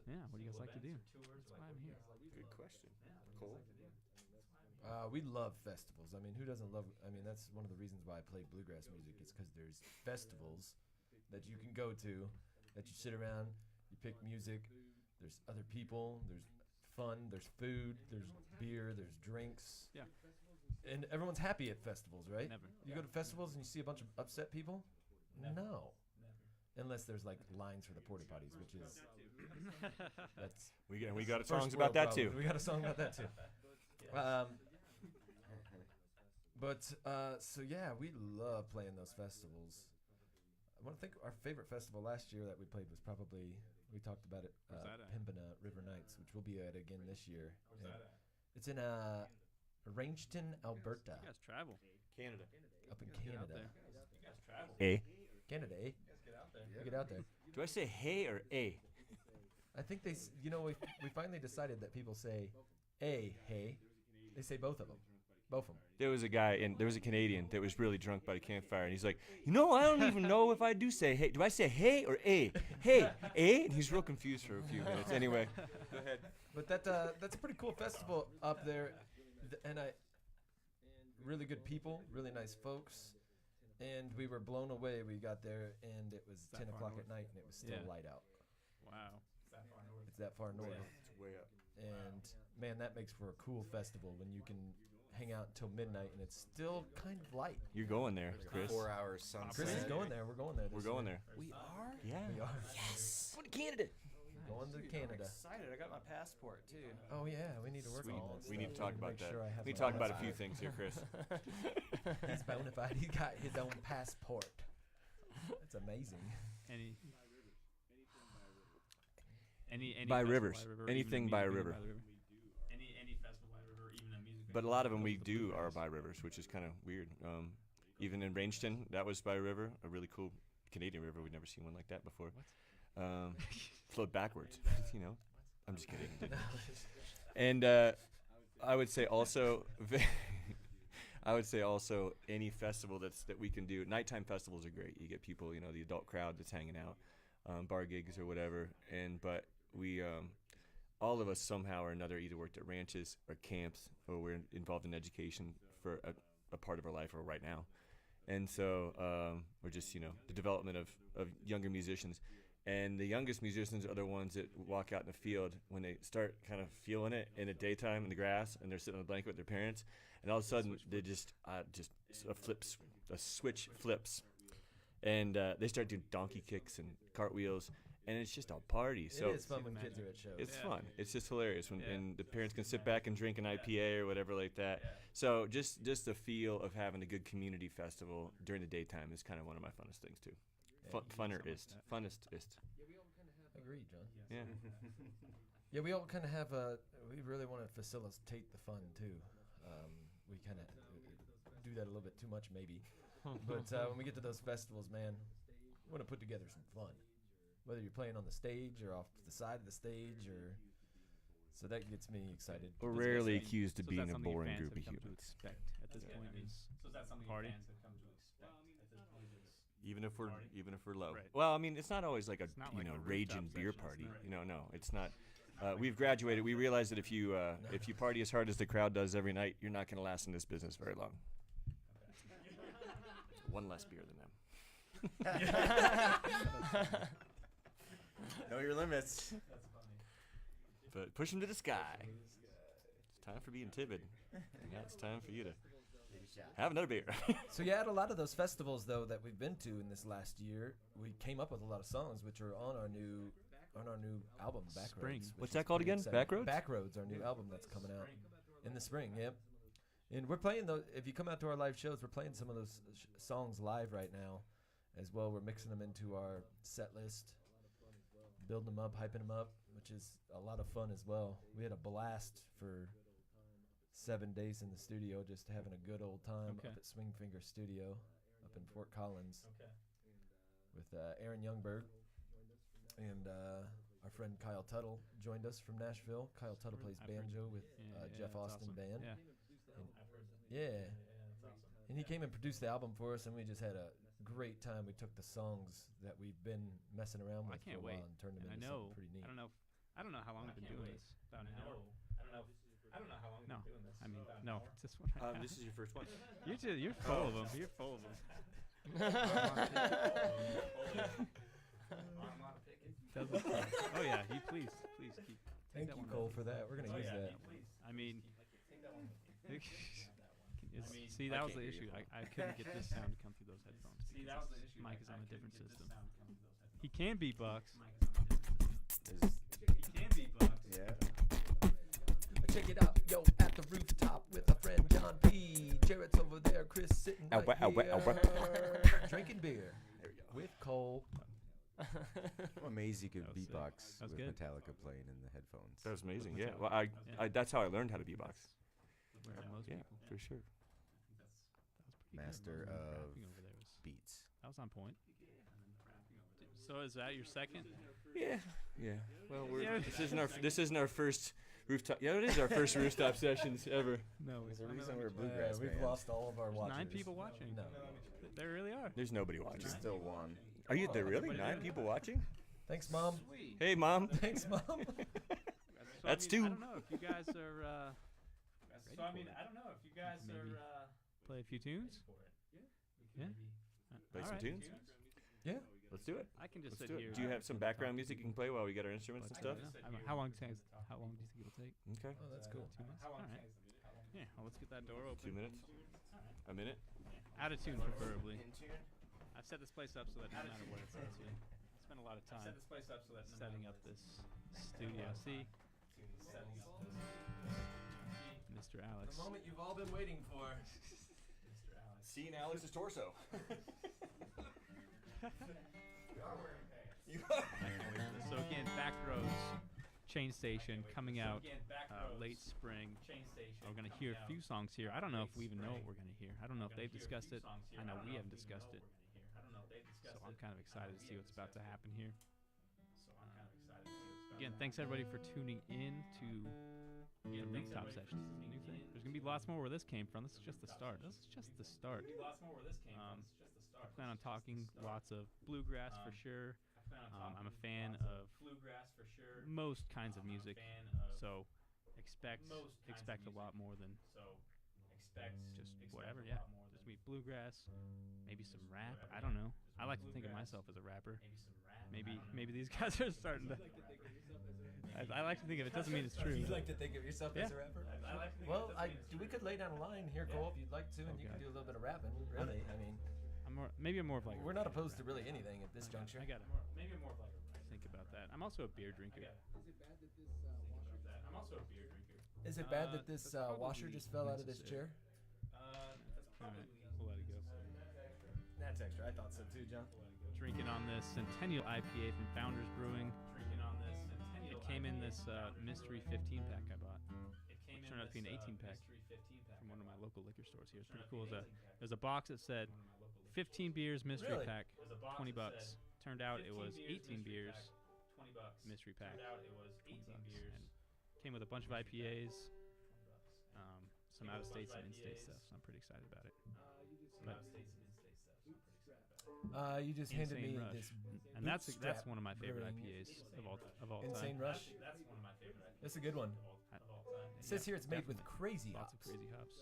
A: Yeah, what do you guys like to do? That's why I'm here.
B: Good question. Cool.
C: We love festivals. I mean, who doesn't love? I mean, that's one of the reasons why I play bluegrass music. Is because there's festivals that you can go to, that you sit around, you pick music. There's other people. There's fun. There's food. There's beer. There's drinks.
A: Yeah.
C: And everyone's happy at festivals, right?
A: Never.
C: You go to festivals and you see a bunch of upset people. No. Unless there's like lines for the porta potties, which is that's
B: We got
C: first
B: songs
C: world
B: about that
C: problem.
B: too.
C: We got a song about that too. So yeah, we love playing those festivals. I want to think our favorite festival last year that we played was probably, we talked about it,
A: Where's that at?
C: Pembina River Nights, which we'll be at again this year.
D: Where's that at?
C: It's in Rangeton, Alberta,
A: You guys travel.
B: Canada.
C: up in
A: Get out
C: Canada.
A: there.
D: You guys travel.
C: Canada, eh?
D: You guys get out there.
C: You get out there.
B: Do I say hey or a?
C: I think we finally decided that people say hey. They say both of them. Both of them.
B: There was a Canadian that was really drunk by the campfire, and he's like, I don't even know if I do say hey. Do I say hey or a? Hey, a? And he's real confused for a few minutes. Anyway, go ahead.
C: But that's a pretty cool festival up there, and really good people, really nice folks, and we were blown away. We got there, and it was
A: that
C: 10
A: far
C: o'clock
A: north?
C: at night, and it was still
A: Yeah.
C: light out.
A: Wow.
C: It's that far north,
B: It's way up.
C: and man, that makes for a cool festival when you can hang out until midnight and it's still kind of light.
B: You're going there, Chris.
E: 4 hours sunset.
C: Chris is going there. We're going there.
B: We're going there.
E: We are?
B: Yeah.
C: We are
F: Going to Canada.
C: going to
F: I'm
C: Canada.
F: excited. I got my passport too.
C: Oh yeah, we need to work
B: Sweet.
C: on that.
B: We need to
C: stuff.
B: talk about
C: Make
B: that.
C: sure I have
B: We need to
C: my
B: talk about a
C: passport.
B: few things here, Chris.
C: He's bona fide. He got his own passport. That's amazing.
A: Any
B: By
A: festival
B: rivers.
A: by river, even a
B: Anything
A: music
B: by a
A: venue
B: river.
A: the river?
D: Any festival by river, even a music.
B: But a
D: venue
B: lot of them
D: goes
B: we
D: to
B: do
D: bluegrass.
B: are by rivers, which is kind of weird. Even in Rangeton, that was by a river, a really cool Canadian river. We'd never seen one like that before. Flowed backwards, I'm just kidding. And I would say also, any festival that we can do. Nighttime festivals are great. You get people, the adult crowd that's hanging out, bar gigs or whatever. But we, all of us somehow or another, either worked at ranches or camps, or we're involved in education for a part of our life, or right now. And so we're just, the development of younger musicians. And the youngest musicians are the ones that walk out in the field when they start kind of feeling it in the daytime in the grass, and they're sitting on the blanket with their parents, and all of a sudden they just a switch flips, and they start doing donkey kicks and cartwheels, and it's just a party. So
C: It is fun when kids are at shows.
B: it's
A: Yeah.
B: fun. It's just hilarious when
A: Yeah.
B: and the parents can sit back and drink an IPA or whatever like that. So just the feel of having a good community festival during the daytime is kind of one of my funnest things too. Funnerist. Funnest-ist.
C: Agreed, John.
B: Yeah.
C: Yeah, we all kind of have we really want to facilitate the fun too. We kind of do that a little bit too much maybe. But when we get to those festivals, man, we want to put together some fun. Whether you're playing on the stage or off the side of the stage, so that gets me excited.
B: We're
A: That's
B: rarely
A: good.
B: accused of
A: So is
B: being
A: that
B: a
A: something
B: boring
A: fans
B: group
A: have
B: of
A: come to
B: humans.
A: expect at this point is
D: So is that something
A: party?
D: fans have come to expect at this point? Is
B: Even if we're low.
A: Right.
B: Well, I mean, it's not always like a
A: It's not like a
B: raging
A: rooftop
B: beer
A: session,
B: party.
A: it's not.
B: No, it's not. We've graduated. We realized that if you party as hard as the crowd does every night, you're not going to last in this business very long. One less beer than them.
E: Know your limits.
D: that's funny.
B: But push them to the sky. It's time for being timid. Now it's time for you to have another beer.
C: So yeah, at a lot of those festivals though that we've been to in this last year, we came up with a lot of songs which are on our new on our new album, Backroads.
A: Spring.
C: which
B: What's
C: is
B: that called
C: pretty
B: again?
C: exciting.
B: Backroads?
C: Backroads, our new album that's coming out in the spring. Yep. And we're playing those. If you come out to our live shows, we're playing some of those songs live right now, as well. We're mixing them into our set list, building them up, hyping them up, which is a lot of fun as well. We had a blast for 7 days in the studio, just having a good old time up at Swing Finger Studio up in Fort Collins with Aaron Youngberg. And our friend Kyle Tuttle joined us from Nashville. Kyle Tuttle plays banjo with Jeff Austin Band.
A: Yeah.
C: Yeah. And he came and produced the album for us, and we just had a great time. We took the songs that we've been messing around with for a while and turned them into something pretty neat.
A: I don't know how long we've been doing this. About an hour.
D: I don't know how long
A: No,
D: we've been doing this.
A: I mean, no, it's this one. Right now.
B: This is your first one.
A: You're full of them. You're full of them. Oh yeah, please keep.
C: Thank you, Cole, for that. We're gonna use that.
A: I mean, see, that was the issue. I couldn't get this sound to come through those headphones because this mic is on a different system. He can beatbox.
D: He can beatbox.
E: Yeah.
C: Check it out, yo, at the rooftop with a friend John P. Jarrett's over there, Chris sitting right here, drinking beer with Cole.
E: I'm amazed you could
A: That was sick.
E: beatbox
A: That was
E: with
A: good.
E: Metallica playing in the headphones.
B: That was amazing.
A: With
B: Yeah.
A: Metallica.
B: Well, I that's how I learned how to beatbox.
A: Where most
B: Yeah,
A: people.
B: for sure.
A: That was pretty
E: Master
A: good.
E: of
A: Rapping over there was,
E: beats.
A: that was on point. So is that your second?
B: Yeah. Yeah. Well,
A: Yeah.
B: this isn't our first rooftop. Yeah, it is our first rooftop sessions ever.
A: No,
E: There's a reason we're a bluegrass
C: We've
E: band.
C: lost all of our
A: there's
C: watchers.
A: 9 people watching.
C: No.
A: There really are.
B: There's nobody watching.
E: Still one.
B: Are you there really? 9 people watching?
C: Thanks, Mom.
B: Hey, Mom.
C: Thanks, Mom.
A: So,
B: That's
A: I
B: 2.
A: don't know if you guys are
D: So I mean, I don't know if you guys
A: Maybe.
D: are
A: play a few tunes. Yeah.
B: Play
A: All
B: some
A: right.
B: tunes?
C: Yeah.
B: Let's do it.
A: I can just
B: Let's
A: sit
B: do
A: here.
B: it. Do you have some background music you can play while we get our instruments and stuff?
A: How long do you think it'll take?
B: Okay.
C: Oh, that's cool.
A: 2 minutes.
D: How
A: All
D: long
A: right. Yeah. Well, let's get that door open.
B: 2 minutes? A minute?
A: Out of tune, preferably. I've set this place up so that no matter what it's into, spend a lot of time
D: set this place up so that
A: setting up this studio. See,
D: setting up this
A: Mr. Alex.
C: The moment you've all been waiting for.
D: Mr. Alex.
B: Seeing Alex's torso.
A: So again, Backroads Chain Station coming out
D: Again, Backroads,
A: late spring.
D: Chain Station.
A: We're gonna
D: coming
A: hear a
D: out
A: few songs here. I don't know if we
D: late
A: even know what
D: spring.
A: we're gonna hear. I don't know if
D: We're
A: they've
D: gonna hear a
A: discussed
D: few
A: it.
D: songs here.
A: I know
D: don't
A: we
D: if
A: haven't
D: know
A: discussed
D: what
A: it.
D: we're gonna hear. I don't know if they've discussed
A: So I'm
D: it.
A: kind of excited to see what's about to happen here.
D: So I'm kind of excited to see what's about
A: Again,
D: to
A: thanks
D: happen.
A: everybody for tuning in to the Rooftop Sessions. This is a new thing. There's gonna be lots more where this came from. This is just the start. This is just the start.
D: There'll be lots more where this came from. It's just the start.
A: I plan on
D: It's just
A: talking
D: the start.
A: lots of bluegrass for
D: Um,
A: sure.
D: I plan on
A: I'm a
D: talking
A: fan
D: lots
A: of
D: bluegrass for sure.
A: most kinds of
D: I'm a
A: music,
D: fan of
A: so expect
D: most kinds of
A: expect a
D: music.
A: lot more than
D: So expect
A: just whatever.
D: a
A: Yeah,
D: lot more
A: there's
D: than
A: gonna be bluegrass, maybe some rap.
D: whatever,
A: I don't
D: yeah.
A: know. I like to think of
D: bluegrass,
A: myself as a rapper.
D: maybe some rap.
A: Maybe
D: I don't know.
A: maybe these guys are starting to. I like to think of it. Doesn't mean it's true.
C: You like to think of yourself as a
A: Yeah.
C: rapper?
D: I like to think
C: Well,
D: it doesn't mean it's
C: we
D: true.
C: could lay down a line here, Cole, if you'd like to, and you
A: Okay.
C: can do a little bit of rapping. Really, I mean,
A: I'm more of like.
C: we're not opposed to really anything at this juncture.
A: I gotta
D: Maybe more of like a writer.
A: think about that. I'm also a beer drinker.
D: I'm also a beer drinker.
C: Is it bad that
A: That's
C: this
A: probably
C: washer just fell out of this
A: necessary.
C: chair?
D: That's
A: All
D: probably
A: right, we'll let it go.
C: That's extra. I thought so too, John.
A: Drinking on this Centennial IPA from Founders Brewing.
D: drinking on this Centennial.
A: It came in this
D: IPA.
A: mystery 15 pack I bought
D: It came
A: which
D: in
A: turned out to be an
D: this,
A: 18 pack
D: mystery 15 pack
A: from one of my local liquor stores here. It's pretty
D: Turned
A: cool.
D: out to be an 18 pack.
A: There's a box that said
D: One of my local liquor
A: 15 beers mystery
C: Really?
A: pack,
D: There's a box
A: 20
D: that
A: bucks.
D: said
A: Turned out it
D: 15
A: was
D: beers
A: 18
D: mystery
A: beers
D: pack, $20.
A: mystery pack.
D: Turned out it was
A: 20
D: 18
A: bucks.
D: beers.
A: And came with a bunch of IPAs, some
D: Came
A: out of
D: with a bunch
A: state,
D: of
A: some in state
D: IPAs.
A: stuff. So I'm pretty excited about it.
D: Some out of state, some in-state stuff. So I'm pretty excited about it.
C: You just handed
A: Insane
C: me
A: Rush.
C: this
A: And that's
C: Bootstrap
A: one of my favorite
C: Brewing
A: IPAs of all
C: Insane
A: time.
C: Rush.
D: That's one of my favorite IPAs
C: That's a good one.
D: of all time.
C: It says here it's made with
A: definitely.
C: crazy
A: Lots of
C: hops.
A: crazy hops.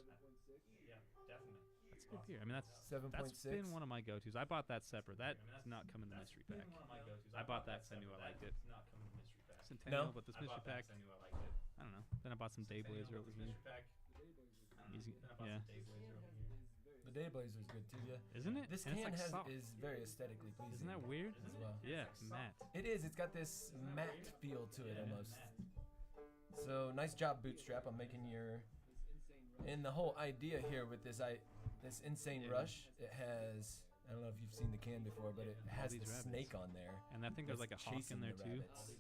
D: Yeah, definitely.
A: That's good beer. I mean, that's
C: 7.6.
A: been one of my go-tos. I bought that separate. That
D: I mean,
A: did not come in the
D: That's
A: mystery
D: been
A: pack.
D: one of my go-tos.
A: I bought that 'cause I knew I
D: separate.
A: liked
D: That
A: it.
D: did not come in the mystery pack.
A: Centennial,
C: No?
A: but this
D: I
A: mystery
D: bought that
A: pack,
D: 'cause I knew I liked it.
A: I don't know. Then I bought some Dayblazer. It was
D: Centennial
A: new.
D: mystery pack. I don't know.
A: Easy-
D: Then I bought
A: yeah.
D: some Dayblazer over here.
C: The Dayblazer is good too. Yeah.
A: Isn't it?
C: This
A: And
C: can
A: it's like soft.
C: is very aesthetically pleasing.
A: Isn't that weird?
C: As well.
A: Yeah, matte.
C: It is. It's got this matte feel to it almost. So nice job, Bootstrap, on making your. And the whole idea here with this insane rush, it has. I don't know if you've seen the can before, but it has the
A: these
C: snake on there.
A: And I think there's like a hawk in
C: chasing
A: there
C: the
A: too.
C: rabbits.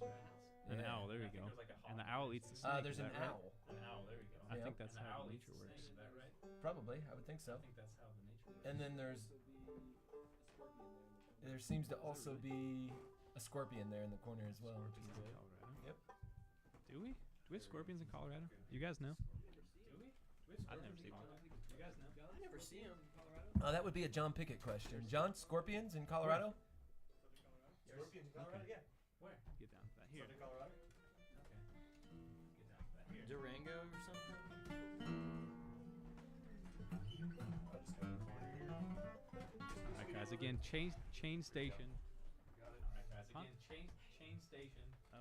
A: An
C: Yeah.
A: owl. There you go. And the owl eats the snake.
C: There's
A: is
C: an
A: that right?
C: owl.
D: An owl, there you go.
A: I
C: Yeah.
A: think that's
D: And the
A: how
D: owl eats
A: nature
D: the
A: works.
D: snake, is that right?
C: Probably, I would think so.
D: I think that's how the nature works.
C: And then there seems to also be a scorpion there in the corner as well, which is
A: Scorpions in
C: good.
A: Colorado.
C: Yep.
A: Do we? Do we have scorpions in Colorado? You guys know?
D: Do we?
A: I've never seen one.
D: You guys know?
F: I never see him in Colorado.
C: That would be a John Pickett question. John, scorpions in Colorado?
B: Scorpions in Colorado? Yeah.
D: Where?
A: Get down to that. Here.
B: Southern Colorado?
D: Okay. Get down to that here.
F: Durango or something?
A: All right, guys. Again, chain station.
D: Alright, guys,
A: Huh?
D: again, chain station.
A: Oh.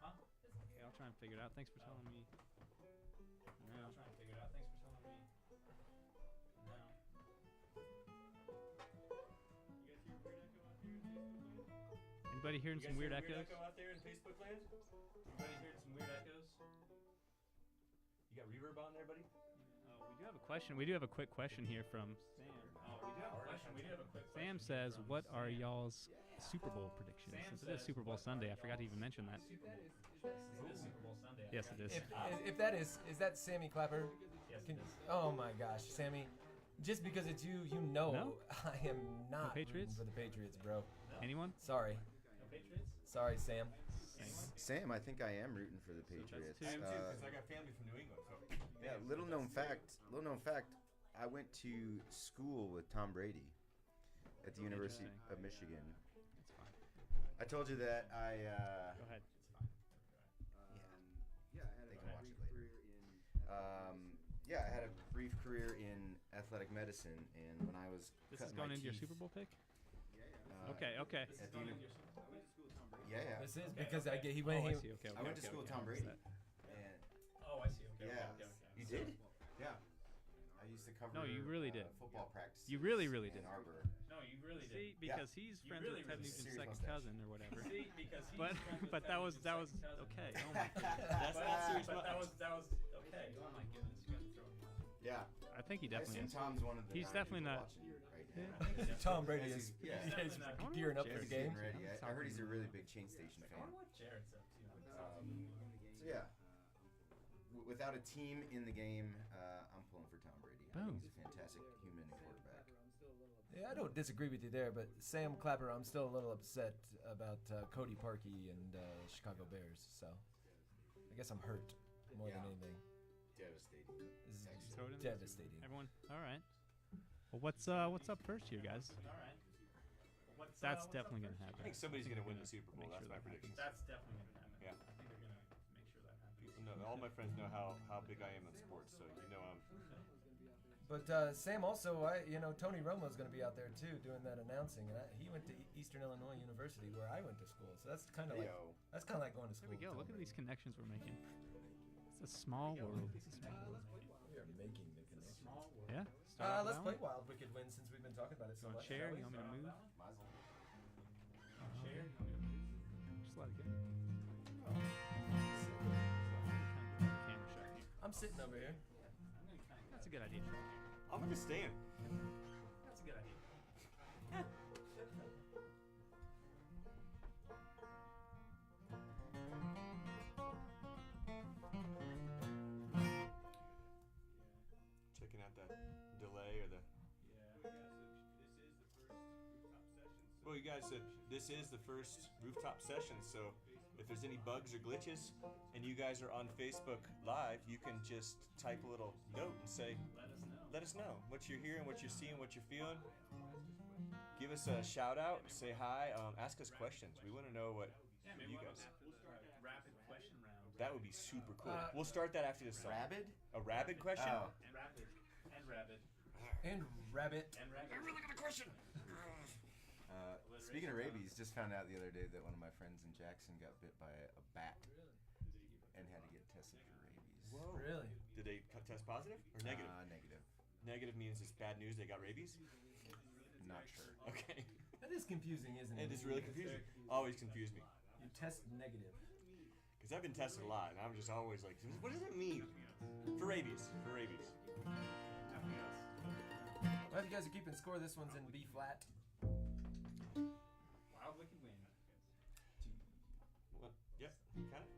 D: Huh?
A: Okay, I'll try and figure it out. Thanks for telling me.
D: Yeah,
A: No.
D: I'm trying to figure it out. Thanks for telling me. No.
A: Anybody hearing some weird echoes?
B: out there in Facebook land?
D: Anybody heard some weird echoes?
B: You got reverb on there, buddy?
A: Oh, we do have a question. We do have a quick question here from Sam.
D: Oh, we do have a question. We do have a quick
A: Sam
D: question
A: says,
D: from
A: "What are
D: Sam.
A: y'all's Super Bowl predictions?"
D: Sam
A: Since it is
D: says,
A: Super Bowl
D: "What
A: Sunday,
D: are
A: I forgot to even mention that.
D: This is Super Bowl Sunday. I
A: Yes,
D: forgot
A: it is.
D: to-
C: If that is that Sammy Clapper?
D: Yes,
C: Can,
D: it is.
C: oh my gosh, Sammy. Just because it's you, you know
A: No?
C: I am not rooting
A: Patriots?
C: for the Patriots, bro.
A: Anyone?
C: Sorry.
D: No Patriots?
C: Sorry, Sam.
E: Sam, I think I am rooting for the Patriots.
A: two.
B: I am too, because I got family from New England. So.
E: Yeah, little known fact. I went to school with Tom Brady at the University of Michigan.
A: It's fine.
E: I told you that I.
A: Go ahead.
E: Yeah, they can watch it later. I had a brief career in athletic medicine, and when I was
A: This is
E: cutting
A: going
E: my
A: into your
E: teeth,
A: Super Bowl pick?
E: Okay.
A: Okay.
E: At the yeah.
C: This is because he went.
A: Oh, I
C: He,
A: see. Okay.
E: I went to school with Tom Brady. And
D: Oh, I see. Okay.
E: yeah,
D: Okay.
E: you did? Yeah. I used to cover.
A: No, you really did.
E: Football practice.
A: You really, really
E: in
A: did.
E: Ann Arbor.
D: No, you really did.
A: See, because he's
D: You
A: friends
D: really,
A: with Ted
D: really
A: Nugent's
E: serious
A: second
E: mustache.
A: cousin or whatever.
D: See, because he's
A: But
D: friends with
A: but
D: Ted
A: that was
D: Nugent's second cousin.
A: okay. Oh my goodness.
B: That's not serious.
D: But that was okay. Oh my goodness, you guys are throwing me off.
E: Yeah.
A: I think he
E: I
A: definitely
E: assume
A: is.
E: Tom's one of the
A: He's
E: nine
A: definitely
E: people
A: not-
E: watching right now.
C: Tom Brady is
E: Yeah.
C: he's
A: I wonder
C: gearing
A: what
C: up for the
E: He's
C: game.
E: getting ready. I heard he's a really big Chain Station
D: I
E: fan.
D: wonder what Jared's up to.
E: So yeah, without a team in the game, I'm pulling for Tom Brady. I
A: Boom.
E: think he's a fantastic human and quarterback.
C: Yeah, I don't disagree with you there, but Sam Clapper, I'm still a little upset about Cody Parkey and Chicago Bears. So I guess I'm hurt more than
E: Yeah.
C: anything.
E: Devastating.
C: This is
E: Actually.
A: Throw it in.
C: devastating.
A: Everyone. All right. Well, what's up first here, guys?
D: All right.
A: That's
D: what's
A: definitely
D: up
A: gonna happen.
B: I think somebody's going to win the Super Bowl.
A: Make
B: That's
A: sure
B: my
A: that
B: prediction.
D: That's definitely gonna happen.
B: Yeah.
D: I think they're gonna make sure that happens.
B: People know, all my friends know how big I am in sports, so you know I'm.
C: But Sam, also, Tony Romo's going to be out there too doing that announcing, and he went to Eastern Illinois University where I went to school, so that's kind of like
E: Yo.
C: going to
A: There
C: school.
A: we go.
C: with
A: Look
C: Tom
A: at these
C: Brady.
A: connections we're making. It's a small world. It's a small world.
C: We are making the connection.
D: Small world.
A: Yeah. Start off
C: Let's
A: with
C: play
A: that one.
C: Wild Wicked Win since we've been talking about it so
A: You want
C: much.
A: chair?
C: shall we?
A: You want me to move?
E: Mazel.
D: Chair. You want me to move?
A: Just let it go. Camera shot here.
C: I'm sitting over here.
D: I'm gonna kind of.
A: That's a good idea.
B: I'm going to stand.
D: That's a good idea.
B: Checking out that delay or the. Well, you guys said this is the first rooftop session, so if there's any bugs or glitches and you guys are on Facebook Live, you can just type a little note and say, let us know what you're hearing, what you're seeing, what you're feeling. Give us a shout out, say hi, ask us questions. We want to know what
D: Yeah, maybe
B: you
D: we'll
B: guys.
D: have a rapid question round.
B: That would be super cool. We'll start that after this song.
E: Rabid?
B: A rabid question?
E: Oh.
D: And rapid. And rabid.
C: And Rabbit.
D: And rabid.
B: I really got a question.
E: Speaking of rabies, just found out the other day that one of my friends in Jackson got bit by a bat and had to get tested for rabies.
B: Whoa.
C: Really?
B: Did they test positive or negative?
E: Negative.
B: Negative means it's bad news. They got rabies.
E: Not sure.
B: Okay.
C: That is confusing, isn't it?
B: It is really confusing. Always confused me.
C: You test negative.
B: Because I've been tested a lot, and I'm just always like, what does it mean? For rabies. For rabies.
D: Nothing else.
C: Well, if you guys are keeping score, this one's in B flat.
D: Wild Wicked Wind.
B: Well, yep. Kind of.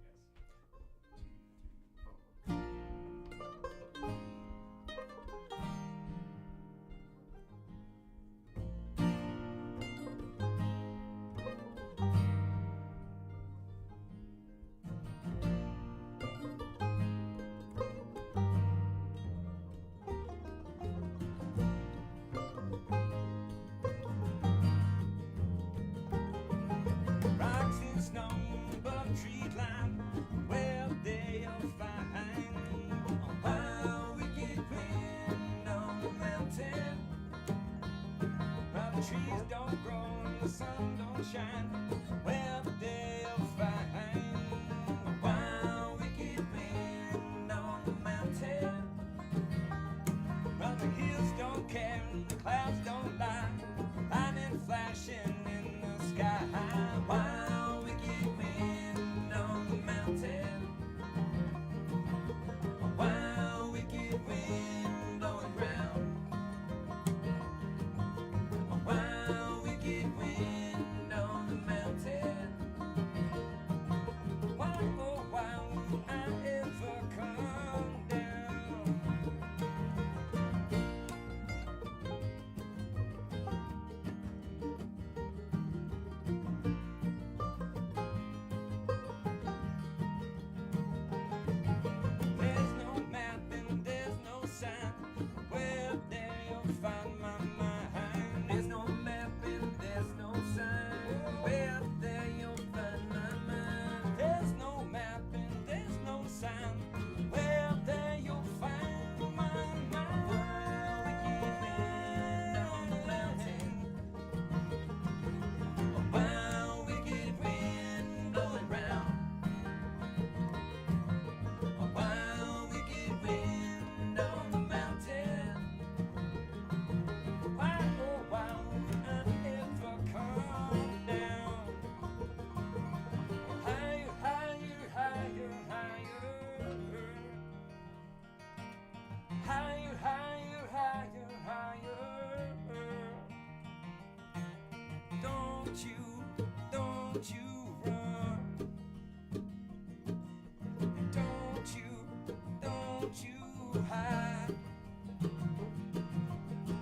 G: Rocks and snow above tree line, where they'll find a wild wicked wind on the mountain. While the trees don't grow and the sun don't shine, where they'll find a wild wicked wind on the mountain. While the hills don't care and the clouds don't lie, lightning flashing in the sky. Wild wicked wind on the mountain. A wild wicked wind blowing round. A wild wicked wind on the mountain. Why, oh, why would I ever come down? There's no map and there's no sign where there you'll find my mind. There's no map and there's no sign where there you'll find my mind. There's no map and there's no sign where there you'll find my mind. Wicked wind on the mountain. A wild wicked wind blowing round. A wild wicked wind on the mountain. Why, oh, why would I ever come down? Higher, higher, higher, higher. Higher, higher, higher, higher. Don't you run. Don't you hide.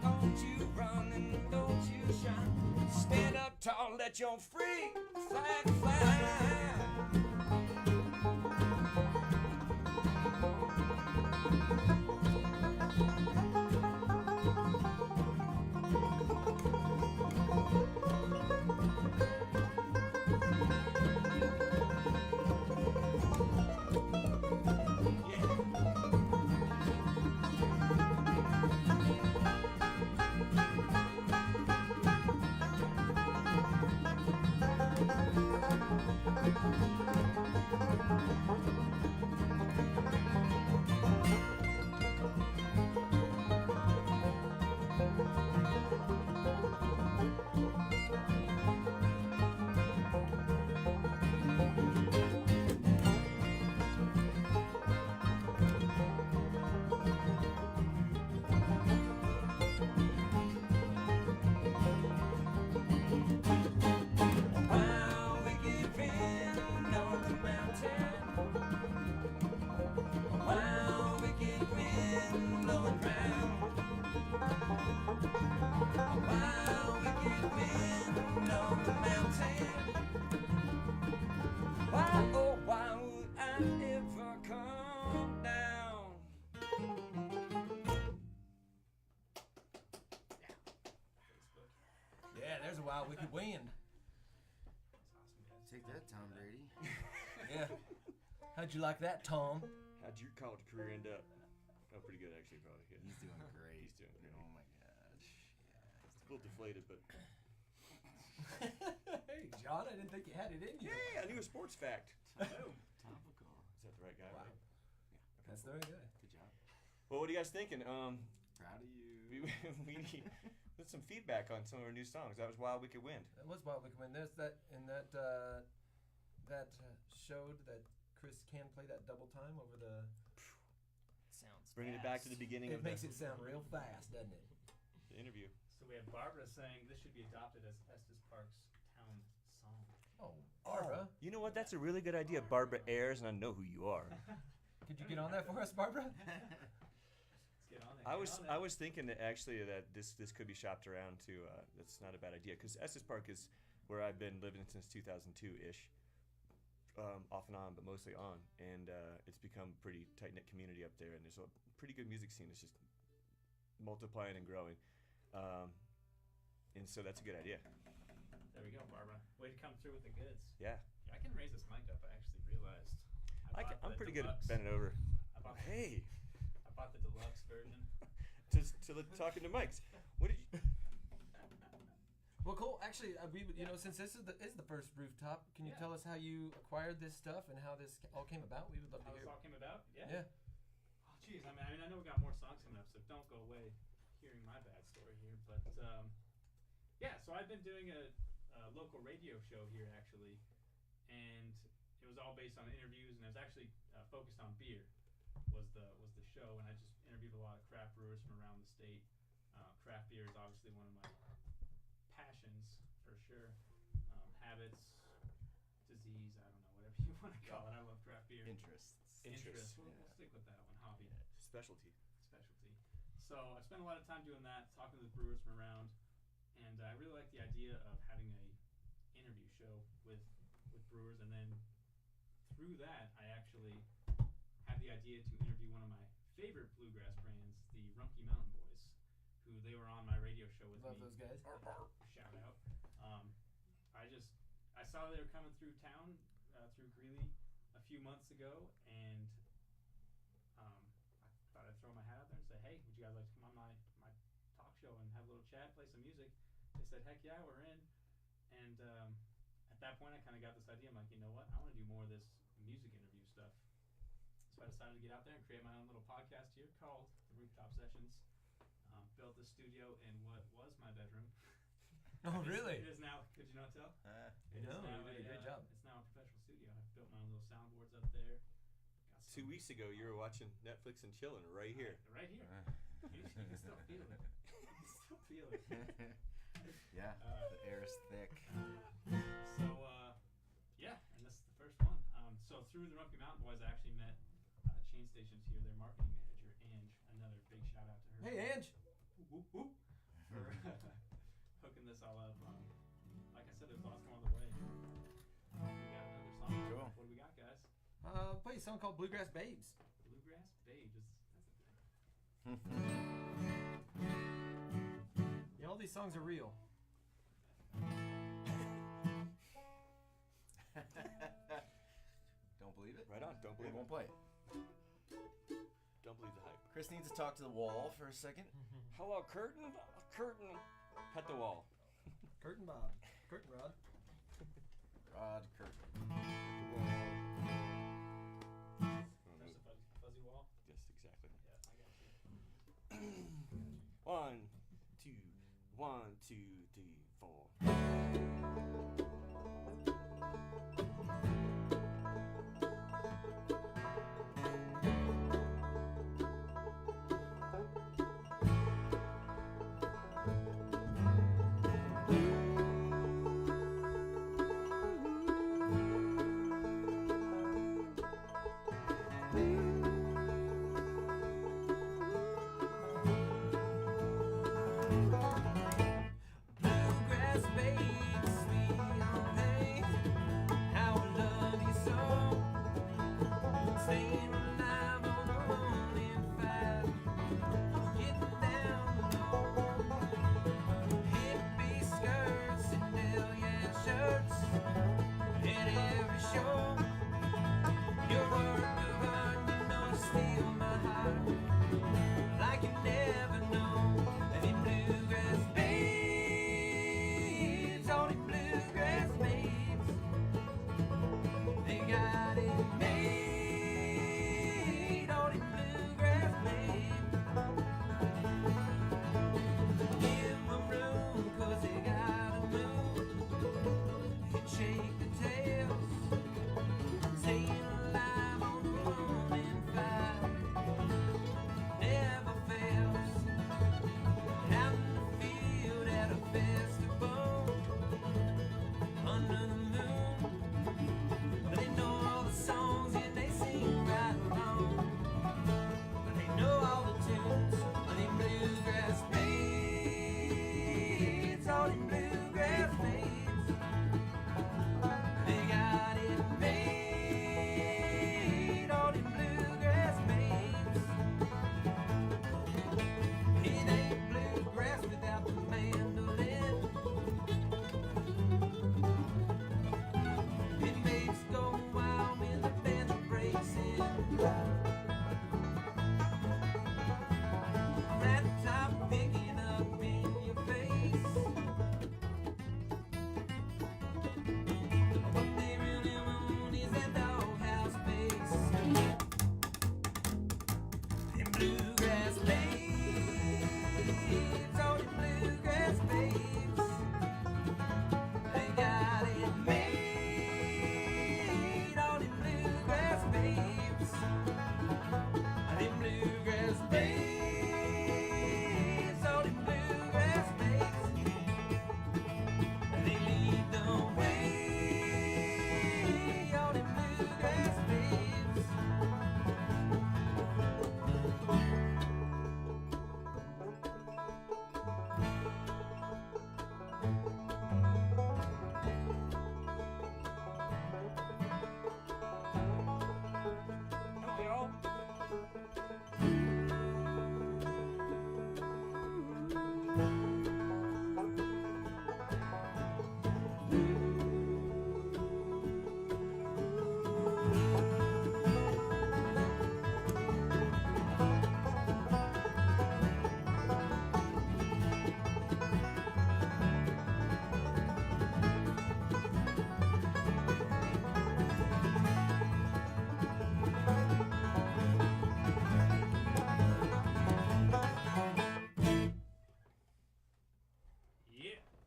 G: Don't you run and don't you shine. Stand up tall, let your free flag fly. Wild wicked wind on the mountain. Wild wicked wind blowing round. Wild wicked wind on the mountain. Why, oh, why would I ever come down?
C: Yeah, there's a wild wicked wind.
E: Take that, Tom Brady.
C: Yeah. How'd you like that, Tom?
B: How'd your college career end up? Oh, pretty good actually, probably. Yeah.
E: He's doing great.
B: He's doing great.
E: Oh my gosh.
B: It's a little deflated, but
C: Hey, John, I didn't think you had it in you.
B: yeah, I knew a sports fact.
E: Topical.
B: Is that the right guy?
C: Wow.
B: Right?
C: That's the right guy.
E: Good job.
B: Well, what are you guys thinking?
E: Proud of you.
B: we need some feedback on some of our new songs. That was Wild Wicked Wind.
C: That was Wild Wicked Wind. There's that in that showed that Chris can play that double time over the.
F: Sounds
B: Bringing it back to the beginning
C: It
B: of
C: makes it sound real fast, doesn't it?
B: the interview.
D: So we have Barbara saying this should be adopted as Estes Park's town song.
C: Oh, Barbara,
B: You know what? That's a really good idea. Barbara Ayers, and I know who you are.
C: could you get on that for us, Barbara?
D: Let's get on it.
B: I was thinking that actually that this could be shopped around to. That's not a bad idea because Estes Park is where I've been living since 2002-ish, off and on, but mostly on, and it's become a pretty tight knit community up there, and there's a pretty good music scene. It's just multiplying and growing, and so that's a good idea.
D: There we go, Barbara. Way to come through with the goods.
B: Yeah,
D: I can raise this mic up. I actually realized.
B: I'm pretty good at
D: deluxe-
B: bending over.
D: I bought,
B: Hey,
D: I bought the deluxe version.
B: just talking to mics. What did you?
C: Well, cool. Actually, since this is the first rooftop, can you
D: Yeah.
C: tell us how you acquired this stuff and how this all came about? We would love
D: How
C: to
D: this
C: hear.
D: all came about? Yeah.
C: Yeah.
D: Oh, geez. I mean, I know we got more songs coming up, so don't go away hearing my bad story here. But yeah, so I've been doing a local radio show here actually, and it was all based on interviews, and it was actually focused on beer. Was the show, and I just interviewed a lot of craft brewers from around the state. Craft beer is obviously one of my passions for sure. Habits, disease, I don't know, whatever you want to call it. I love craft beer.
E: Interests.
B: Interest.
D: We'll stick with that one. Hobby.
B: Specialty.
D: So I spent a lot of time doing that, talking to the brewers from around, and I really like the idea of having a interview show with brewers, and then through that I actually had the idea to interview one of my favorite bluegrass brands, the Rumpke Mountain Boys, who they were on my radio show with
C: Love
D: me.
C: those guys.
D: Shout out. I saw they were coming through town, through Greeley a few months ago, and I thought I'd throw my hat out there and say, hey, would you guys like to come on my talk show and have a little chat, play some music? They said, heck yeah, we're in. And at that point, I kind of got this idea. I'm like, you know what? I want to do more of this music interview stuff. So I decided to get out there and create my own little podcast here called The Rooftop Sessions. Built a studio in what was my bedroom.
C: Oh, really?
D: It is now. Could you not tell? It is
C: No,
D: now
C: you did a great job.
D: It's now a professional studio. I've built my own little soundboards up there. Got
B: 2 weeks ago, you were watching Netflix and chilling right here.
D: Right here. You can still feel it. You can still feel it.
E: Yeah, the air is thick.
D: So, yeah, and this is the first one. So through the Rumpke Mountain Boys, I actually met Chain Stations here, their marketing manager, Ange. Another big shout out to her.
C: Hey, Ange.
D: Whoop, whoop, for hooking this all up. Like I said, there's lots coming the way. We got another song.
E: Cool.
D: What do we got, guys?
C: Play a song called Bluegrass Babes.
D: Bluegrass Babes. That's a thing.
C: Yeah, all these songs are real.
E: Don't believe it?
B: Right on. Don't
E: We
B: believe
E: won't
B: it.
E: play it.
B: Don't believe the hype.
E: Chris needs to talk to the wall for a second.
B: Hello, curtain. Curtain. Pet the wall.
C: Curtain Bob. Curtain Rod.
E: Rod Curtin.
D: There's a fuzzy wall.
B: Yes, exactly.
D: Yeah, I got you.
B: 1, 2, 1, 2, 3, 4.
G: Blue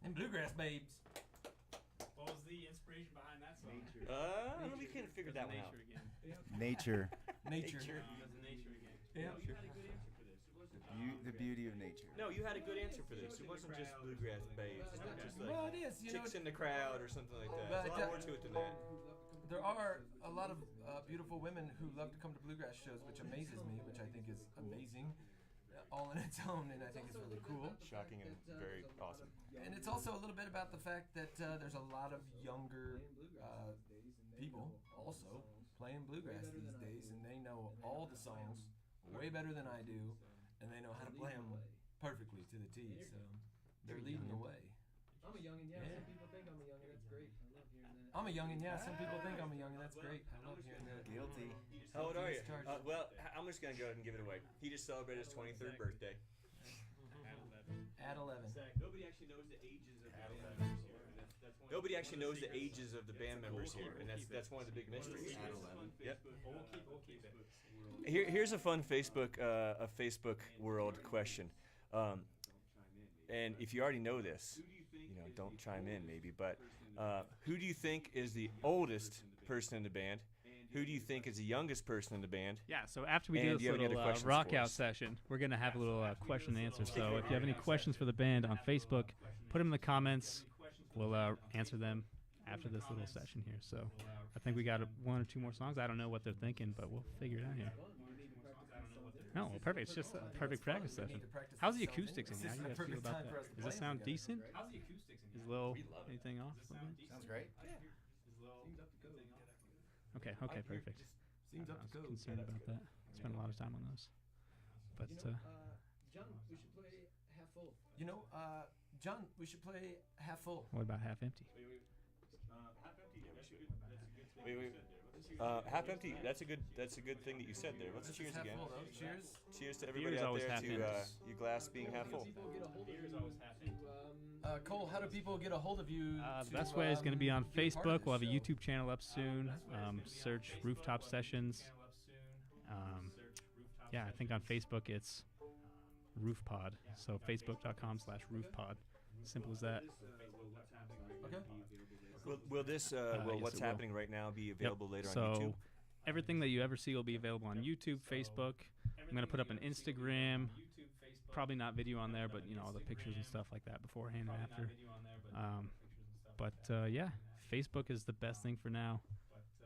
C: And Bluegrass Babes.
D: What was the inspiration behind that song?
B: We couldn't figure that one out.
E: Nature.
C: Nature.
D: That's nature again.
C: Yeah.
D: You had a good answer for this. It wasn't
E: The beauty of nature.
B: No, you had a good answer for this. It wasn't just bluegrass babes. It's not just like
C: Well, it is. You know,
B: chicks in the crowd or something like that.
C: But
B: There's a lot more to it than that.
C: there are a lot of beautiful women who love to come to bluegrass shows, which amazes me, which I think is amazing, all in its own, and I think it's really cool.
B: Shocking and very awesome.
C: And it's also a little bit about the fact that there's a lot of younger people also playing bluegrass these days, and they know all the songs way better than I do, and they know how to play them perfectly to the T. So they're leading the way.
H: I'm a youngin', yeah. Some people think I'm a youngin'. That's great. I love hearing that.
C: I'm a youngin', yeah. Some people think I'm a youngin'. That's great. I love hearing that.
E: Guilty.
B: How old are you?
C: Discharge.
B: Well, I'm just going to go ahead and give it away. He just celebrated his 23rd birthday.
C: At 11.
B: Nobody actually knows the ages of the band members here. And nobody actually knows the ages of the band members here, and that's one of the big mysteries. Yep. Here's a fun Facebook world question. And if you already know this, don't chime in maybe, but who do you think is the oldest person in the band? Who do you think is the youngest person in the band?
A: Yeah, so after we
B: And
A: do
B: do you
A: this
B: have any
A: little
B: other questions
A: rock
B: for
A: out
B: us?
A: session, we're going to have a little question and answer. So if you have any questions for the band on Facebook, put them in the comments. We'll answer them after this little session here. So I think we got one or two more songs. I don't know what they're thinking, but we'll figure it out here. No, well, perfect. It's just a perfect practice session. How's the acoustics in here? How do you guys feel about that? Does it sound decent?
D: How's the acoustics in
A: Is
D: here?
A: Lil anything off?
E: Sounds great.
A: Okay, perfect.
C: Seems up
A: I
C: to
A: was
C: code.
A: concerned about that. Spent a lot of time on those. But
H: John, we should play half full.
C: You know, John, we should play half full.
A: what about half empty?
B: Half empty. That's a good thing that you said there. Let's cheers
C: half
B: again.
C: full, though. Cheers.
B: Cheers to everybody
A: Beer's
B: out
A: always
B: there
A: half
B: to
A: empty.
B: your glass being half full.
H: People get a hold of
D: Beer is
H: you
D: always half empty.
C: Cole, how do people get a hold of you?
A: The
C: to,
A: best way is going to be on
C: be a part of
A: Facebook.
C: this
A: We'll have a
C: show?
A: YouTube channel up soon. Search Rooftop Sessions. Yeah, I think on Facebook it's RoofPod. So facebook.com/RoofPod. Simple as that.
C: Okay.
B: Will this
A: yes,
B: what's
A: it will.
B: happening right now be available later
A: So
B: on YouTube?
A: everything that you ever see will be available on YouTube, Facebook. I'm going to put up an Instagram. Probably not video on there, but all the pictures and stuff like that beforehand and after. But yeah, Facebook is the best thing for now.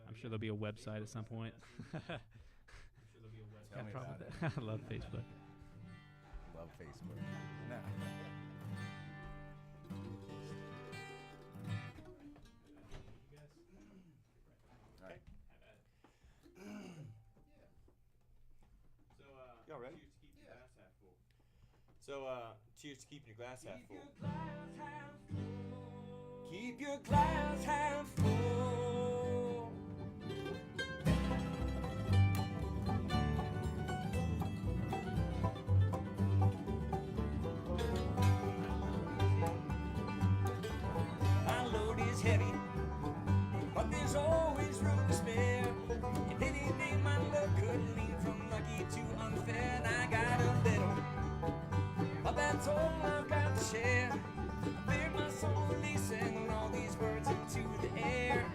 A: I'm sure there'll be a website at some point.
E: Tell me about it.
A: I love Facebook.
E: Love Facebook. Nah.
B: Y'all ready? So, cheers to keeping your glass half full.
G: Keep your glass half full. My load is heavy, but there's always room to spare. If any day my luck could lean from lucky to unfair, and I got a little, but that's all I've got to share. I bared my soul releasing all these words into the air.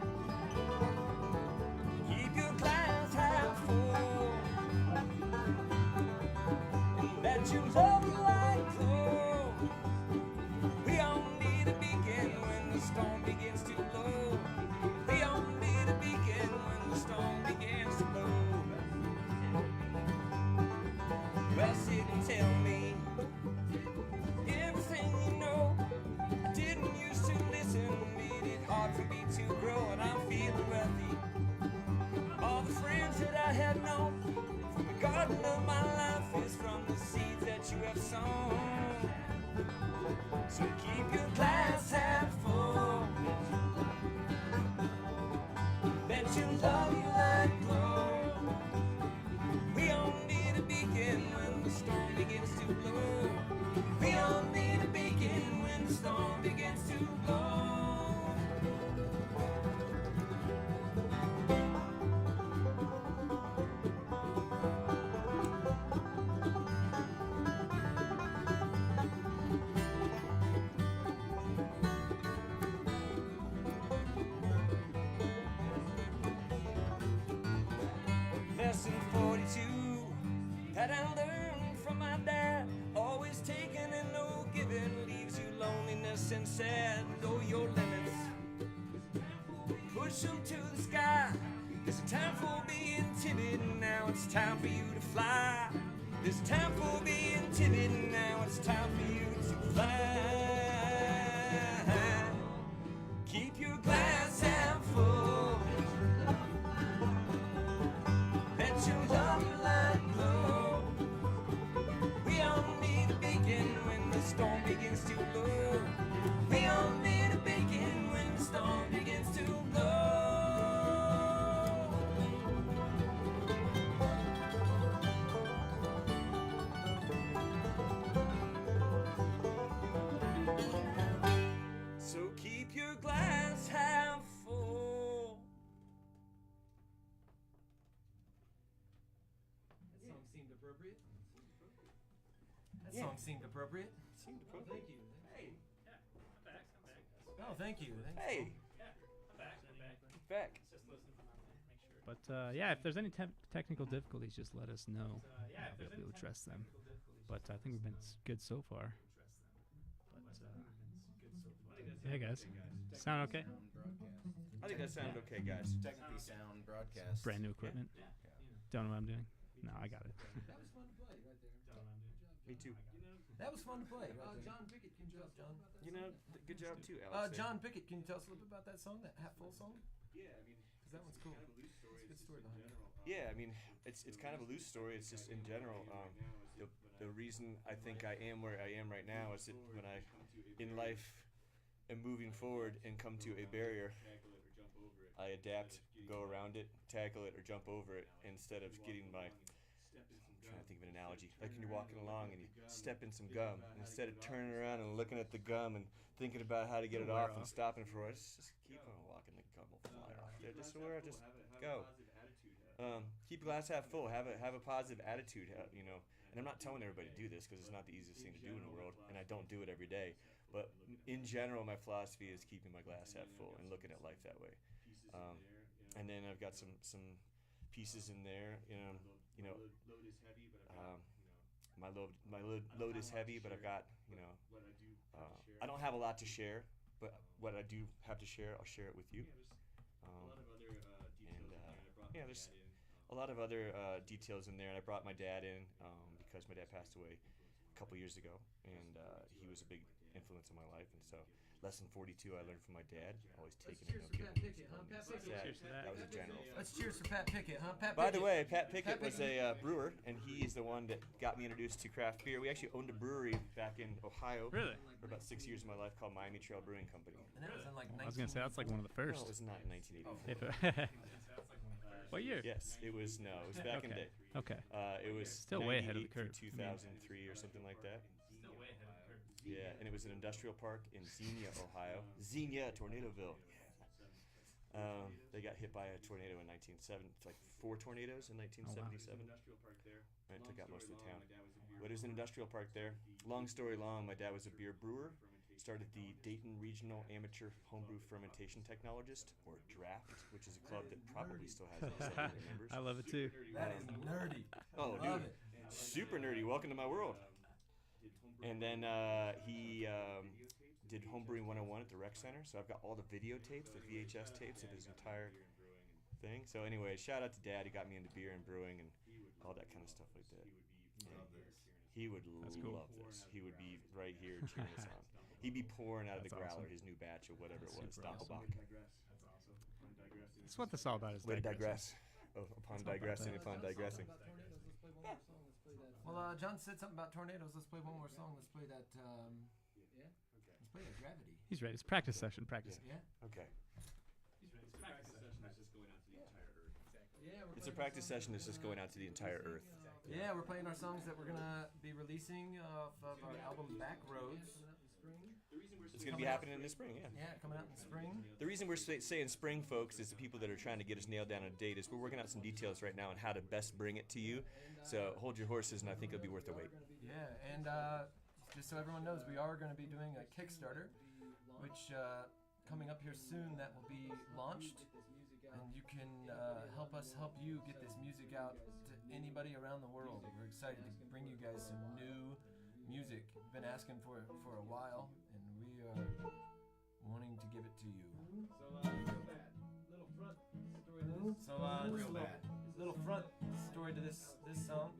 G: Keep your glass half full, and let your love light glow. We all need a beacon when the storm begins to blow. We all need a beacon when the storm begins to blow. Well, sit and tell me everything you know. I didn't used to listen, made it hard for me to grow, and I'm feeling wealthy. All the friends that I have known, from the garden of my life is from the seeds that you have sown. So keep your glass half full. Let your love you light glow. We all need a beacon when the storm begins to blow. We all need a beacon when the storm begins to blow. lesson 42 that I learned from my dad. Always taking and no giving leaves you loneliness and sad. Know your limits, push them to the sky. There's a time for being timid, now it's time for you to fly. There's a time for being timid, now it's time for you to fly. Keep your glass half full. Let your love light glow. We all need a beacon when the storm begins to blow. We all need a beacon when the storm begins to blow. So keep your glass half full.
C: That song seemed appropriate. That song seemed appropriate.
B: Seemed appropriate.
C: Thank you.
B: Hey,
D: I'm back.
C: Oh, thank you.
B: hey,
D: Yeah, I'm back.
B: back.
D: Just listening for my make sure.
A: But yeah, if there's any technical difficulties, just let us know.
D: Yeah, if there's any
A: We'll address them.
D: technical difficulties,
A: But I think we've been good so far. Hey guys, sound okay?
B: I think that sounded okay, guys.
E: Technically sound broadcast.
A: Brand new equipment. Don't know what I'm doing. No, I got it.
C: That was fun to play right there.
B: Me too.
C: That was fun to play. John Pickett, can you tell us, John?
B: You know, good job too, Alex.
C: John Pickett, can you tell us a little bit about that song, that half full song? Yeah, I mean, because that one's cool. It's a good story behind it.
B: Yeah, I mean, it's kind of a loose story. It's just in general. The reason I think I am where I am right now is that when I, in life, am moving forward and come to a barrier, I adapt, go around it, tackle it, or jump over it instead of getting my. I'm trying to think of an analogy. Like when you're walking along and you step in some gum, and instead of turning around and looking at the gum and thinking about how to get it off and stopping for it, just keep on walking. The gum will fly off there. Just go. Keep your glass half full. Have a positive attitude. You know, and I'm not telling everybody to do this because it's not the easiest thing to do in the world, and I don't do it every day. But in general, my philosophy is keeping my glass half full and looking at life that way. And then I've got some pieces in there. My load is heavy, but I've got I don't have a lot to share, but what I do have to share, I'll share it with you. There's a lot of other details in there, and I brought my dad in because my dad passed away a couple years ago, and he was a big influence in my life, and so lesson 42 I learned from my dad. Always taking it.
C: Cheers for Pat Pickett, huh? Pat Pickett.
A: Cheers to that.
B: That was a general.
C: Let's cheers for Pat Pickett, huh? Pat
B: By
C: Pickett.
B: the way, Pat Pickett was a brewer, and he is the one that got me introduced to craft beer. We actually owned a brewery back in Ohio
A: Really?
B: for about 6 years of my life called Miami Trail Brewing Company.
C: And that was in like
A: I was gonna say that's like one of the
B: No,
A: first.
B: it was not in 1984.
A: If what year?
B: Yes, it was. No, it was back in the day.
A: Okay.
B: It was
A: Still way ahead of the
B: 98
A: curve.
B: through 2003 or something like that. Yeah, and it was an industrial park in Xenia, Ohio. Xenia, Tornadoville. Yeah. They got hit by a tornado in 1970. Like 4 tornadoes in 1977. And it took out most of the town. But it was an industrial park there. Long story long, my dad was a beer brewer. Started the Dayton Regional Amateur Homebrew Fermentation Technologist, or DRAFT, which is a club that probably still has like 700 members.
A: I love it too.
C: That is nerdy.
B: Oh,
C: Love
B: dude,
C: it.
B: super nerdy. Welcome to my world. And then he did Homebrewing 101 at the Rec Center. So I've got all the videotapes, the VHS tapes of his entire thing. So anyway, shout out to Dad. He got me into beer and brewing and all that kind of stuff like that. He would love this. He would be right here cheering us on. He'd be pouring out of the growler his new batch of whatever it was, Doppelbock.
A: That's what this all about is
B: Way to
A: digressing.
B: digress. Oh, upon digressing, upon digressing.
C: Well, John said something about tornadoes. Let's play one more song. Let's play that. Let's play that Gravity.
A: He's ready. It's practice session. Practice.
C: Yeah.
B: Okay.
C: Yeah.
B: It's a practice session that's just going out to the entire earth.
C: Yeah, we're playing our songs that we're gonna be releasing off of our album Backroads.
B: It's going to be happening in the spring, yeah.
C: Yeah, coming out in the spring.
B: The reason we're saying spring, folks, is the people that are trying to get us nailed down on a date is we're working out some details right now on how to best bring it to you. So hold your horses, and I think it'll be worth the wait.
C: Yeah, and just so everyone knows, we are going to be doing a Kickstarter, which coming up here soon, that will be launched. and you can help us help you get this music out to anybody around the world. We're excited to bring you guys some new music. You've been asking for it for a while, and we are wanting to give it to you. Little front story to this song.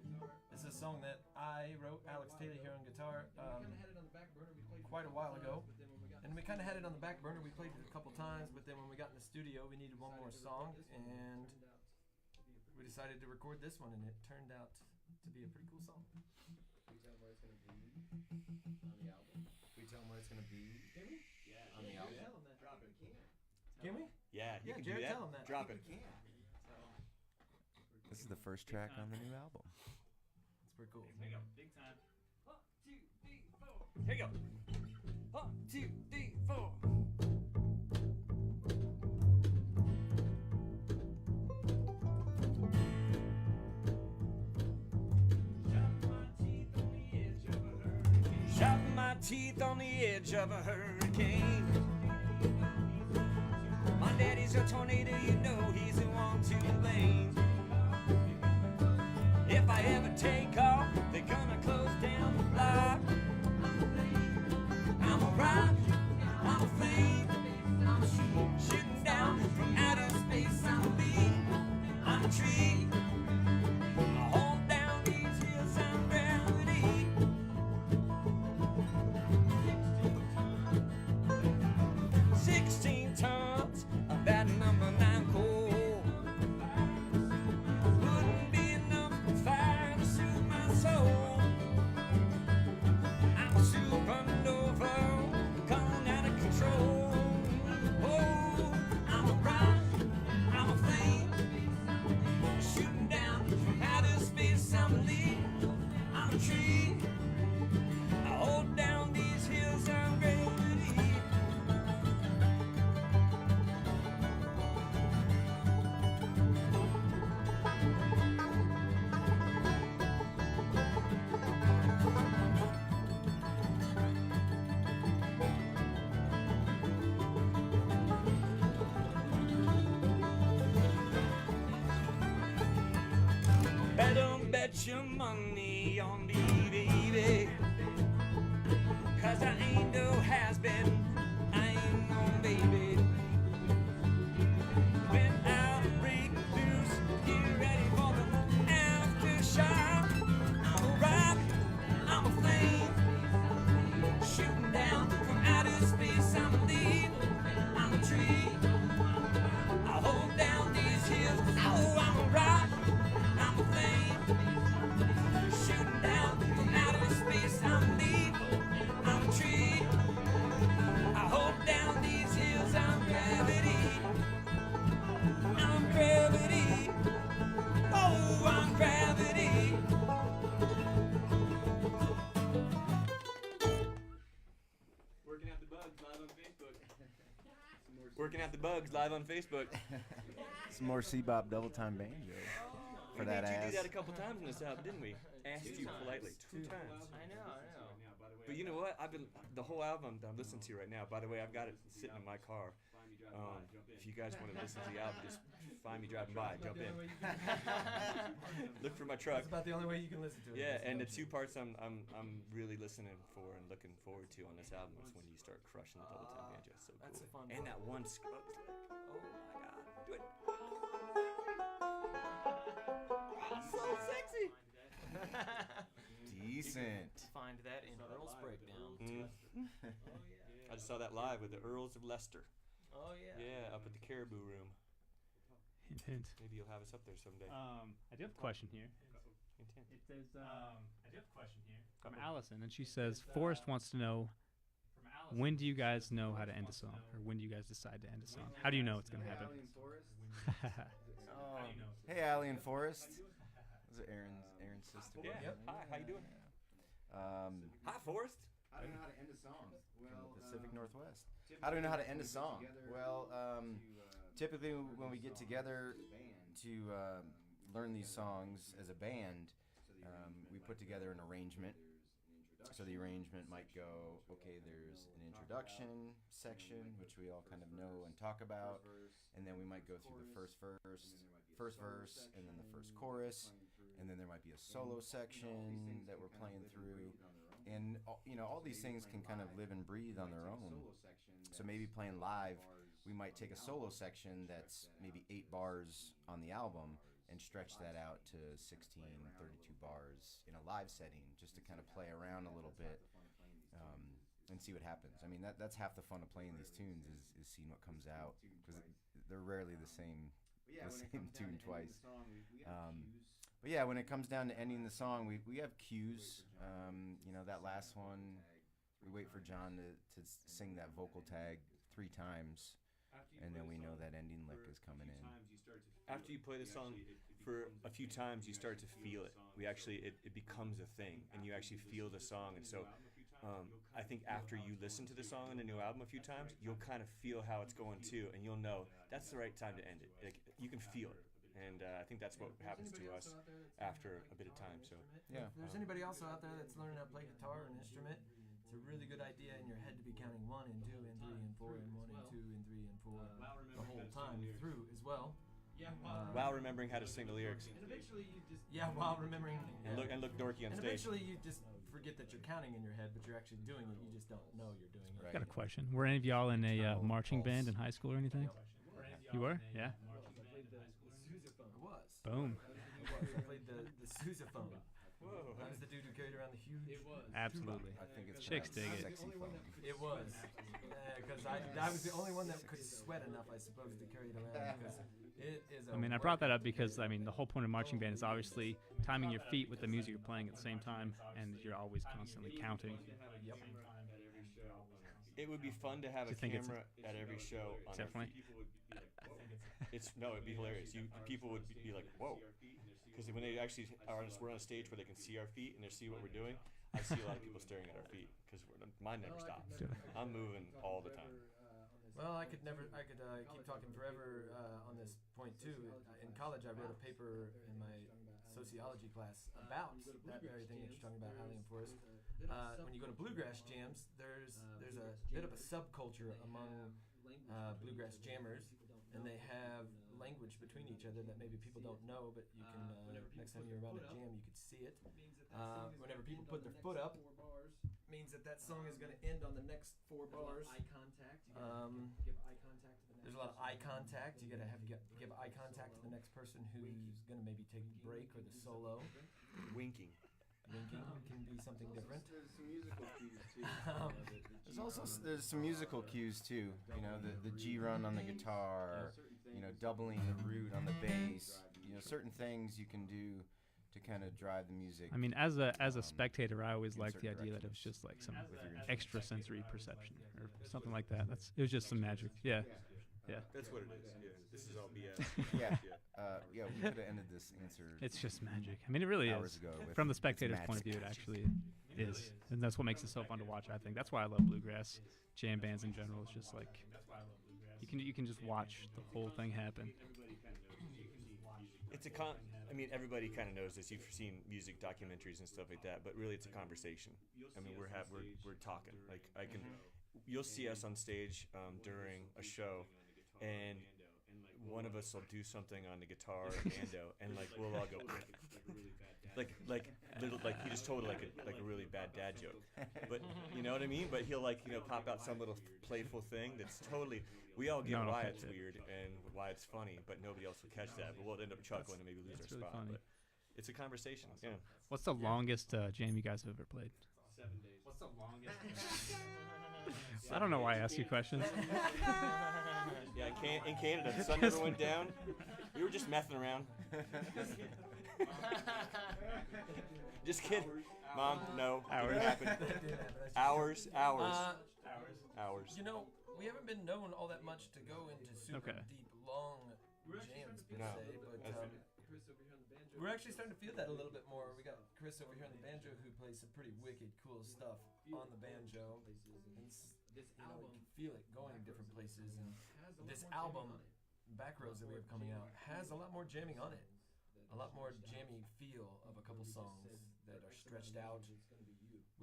C: It's a song that I wrote, Alex Taylor here on guitar, quite a while ago. And we kind of had it on the back burner. We played it a couple times, but then when we got in the studio, we needed one more song, and we decided to record this one, and it turned out to be a pretty cool song.
H: Can you tell them where it's going to be on the album?
E: Can we tell them where it's going to be
H: Can we?
E: on the album?
H: Tell them that. Drop it.
C: Can we?
B: Yeah, you
C: Yeah,
B: can
C: Jared,
B: do that.
C: tell him that.
B: Drop it.
E: This is the first track on the new album.
C: It's pretty cool.
D: Here we go. Big time. 1, 2, 3, 4.
B: Here you go.
G: 1, 2, 3, 4. Shot my teeth on the edge of a hurricane. My daddy's a tornado, you know he's the one to blame. If I ever take off, they're gonna close down the block. I'm a rock, I'm a flame, shooting down from outer space. I'm a leaf, I'm a tree, I hold down these hills, I'm gravity. 16 tons of that number 9 coal wouldn't be enough fire to soothe my soul. I'm a supernova gone out of control. Oh, I'm a rock, I'm a flame, shooting down from outer space. I'm a leaf, I'm a tree, I hold down these hills, I'm gravity. Better bet your money on me, baby, 'cause I ain't no has-been, I ain't no baby. When outbreak loose, get ready for the aftershock. I'm a rock, I'm a flame, shooting down from outer space. I'm a leaf, I'm a tree, I hold down these hills. Oh, I'm a rock, I'm a flame, shooting down from outer space. I'm a leaf, I'm a tree, I hold down these hills. I'm gravity, I'm gravity, oh, I'm gravity.
D: Working out the bugs live on Facebook.
B: Working out the bugs live on Facebook.
E: Some more C-Bop double time banjo for
B: We
E: that
B: made you
E: ass.
B: do that a couple times in this album, didn't we? Asked you politely 2 times.
F: I know.
B: But you know what? I've been the whole album that I'm listening to right now. By the way, I've got it sitting in my car. If you guys want to listen to the album, just find me driving by, jump in. Look for my truck.
C: That's about the only way you can listen to it.
B: Yeah,
C: That's
B: and the
C: option.
B: 2 parts I'm really listening for and looking forward to on this album is when you start crushing the double time banjo. So
F: That's
B: cool.
F: a fun
B: And
F: part.
B: that one scrub lick. Oh my god. Do it. So sexy.
E: Decent.
F: Find that in Earl's Breakdown.
B: I just saw that live with the Earls of Leicester.
F: Oh yeah.
B: Yeah, up at the Caribou Room.
A: Hint, hint.
B: Maybe you'll have us up there someday.
A: I do have a question here.
B: Hint, hint.
A: It says
D: I do have a question here.
A: from Allison, and she says Forrest wants to know, when do you guys know how to end a song, or when do you guys decide to end a song? How do you know it's gonna happen?
H: Alien Forest.
E: Hey, Allie and Forrest. This is Aaron's sister.
B: Yeah.
C: Yep.
B: Hi, how you doing? Hi, Forrest.
H: I don't know how to end a song.
E: From the Pacific Northwest. How do we know how to end a song? Well, typically when we get together to learn these songs as a band, we put together an arrangement So the arrangement might go, okay, there's an introduction section, which we all kind of know and talk about, and then we might go through the first verse, and then the first chorus, and then there might be a solo section that we're playing through, and all these things can kind of live and breathe on their own. So maybe playing live, we might take a solo section that's maybe 8 bars on the album and stretch that out to 16, 32 bars in a live setting, just to kind of play around a little bit and see what happens. I mean, that's half the fun of playing these tunes is seeing what comes out, because they're rarely the same tune twice. But yeah, when it comes down to ending the song, we have cues. That last one, we wait for John to sing that vocal tag 3 times, and then we know that ending lick is coming in.
B: After you play the song for a few times, you start to feel it. It becomes a thing, and you actually feel the song. And so I think after you listen to the song on the new album a few times, you'll kind of feel how it's going too, and you'll know that's the right time to end it. Like, you can feel it. And I think that's what happens to us after a bit of time. So
C: yeah. If there's anybody also out there that's learning how to play guitar or an instrument, it's a really good idea in your head to be counting 1 and 2 and 3 and 4 and 1 and 2 and 3 and 4 the whole time through as well.
B: While remembering how to sing the lyrics.
C: And eventually you just while remembering
B: and look dorky on stage.
C: Eventually you just forget that you're counting in your head, but you're actually doing it. You just don't know you're doing it.
A: I've got a question. Were any of y'all in a marching band in high school or anything? You were? Yeah. Boom.
C: I played the sousaphone. Whoa. I was the dude who carried around the huge. It was.
A: Absolutely.
E: I think it's
A: Chicks dig it.
E: sexy phone.
C: It was. Because I was the only one that could sweat enough, I suppose, to carry it around. Because it is.
A: I brought that up because the whole point of marching band is obviously timing your feet with the music you're playing at the same time, and you're always constantly counting.
C: Yep.
B: It would be fun to have a camera at every show.
A: Definitely.
B: It'd be hilarious. People would be like, whoa. Because when they actually we're on a stage where they can see our feet and they see what we're doing, I see a lot of people staring at our feet because mine never stops. I'm moving all the time.
C: Well, I could keep talking forever on this point too. In college, I wrote a paper in my sociology class about that very thing that you're talking about, Alien Forest. When you go to bluegrass jams, there's a bit of a subculture among bluegrass jammers, and they have language between each other that maybe people don't know, but you can next time you're around a jam, you could see it. Whenever people put their foot up, means that song is going to end on the next 4 bars.
H: Eye contact. Give eye contact to the next.
C: There's a lot of eye contact. You got to give eye contact to the next person who's going to maybe take the break or the solo.
B: Winking
C: can be something different.
E: There's some musical cues too. There's some musical cues too. The G run on the guitar. Doubling the root on the bass. Certain things you can do to kind of drive the music.
A: As a spectator, I always liked the idea that it was just like some extra sensory perception or something like that. It was just some magic. Yeah.
B: That's what it is. Yeah. This is all BS.
E: Yeah. We could have ended this answer.
A: It's just magic. It really is. From the spectator's point of view, it actually is, and that's what makes it so fun to watch. I think that's why I love bluegrass jam bands in general. It's just like you can just watch the whole thing happen.
B: It's everybody kind of knows this. You've seen music documentaries and stuff like that, but really it's a conversation. We're talking. You'll see us on stage during a show, and one of us will do something on the guitar or bando, and we'll all go he just told like a really bad dad joke, but you know what I mean. But he'll pop out some little playful thing that's totally. We all get why it's weird and why it's funny, but nobody else will catch that. But we'll end up chuckling and maybe lose our
A: really
B: spot.
A: Funny.
B: But it's a conversation. Yeah.
A: What's the longest jam you guys have ever played?
D: 7 days. What's the longest?
A: I don't know why I ask you questions.
B: Yeah, in Canada, the sun never went down. We were just messing around. Just kidding. Mom, no.
A: Hours.
B: Hours.
C: We haven't been known all that much to go into super deep, long jams per se, but
H: Chris over here on the banjo.
C: we're actually starting to feel that a little bit more. We got Chris over here on the banjo who plays some pretty wicked, cool stuff on the banjo. And
H: This
C: you
H: album
C: can feel it going different places. And this album, Backroads, that we have coming out, has a lot more jamming on it. A lot more jammy feel of a couple songs that are stretched out,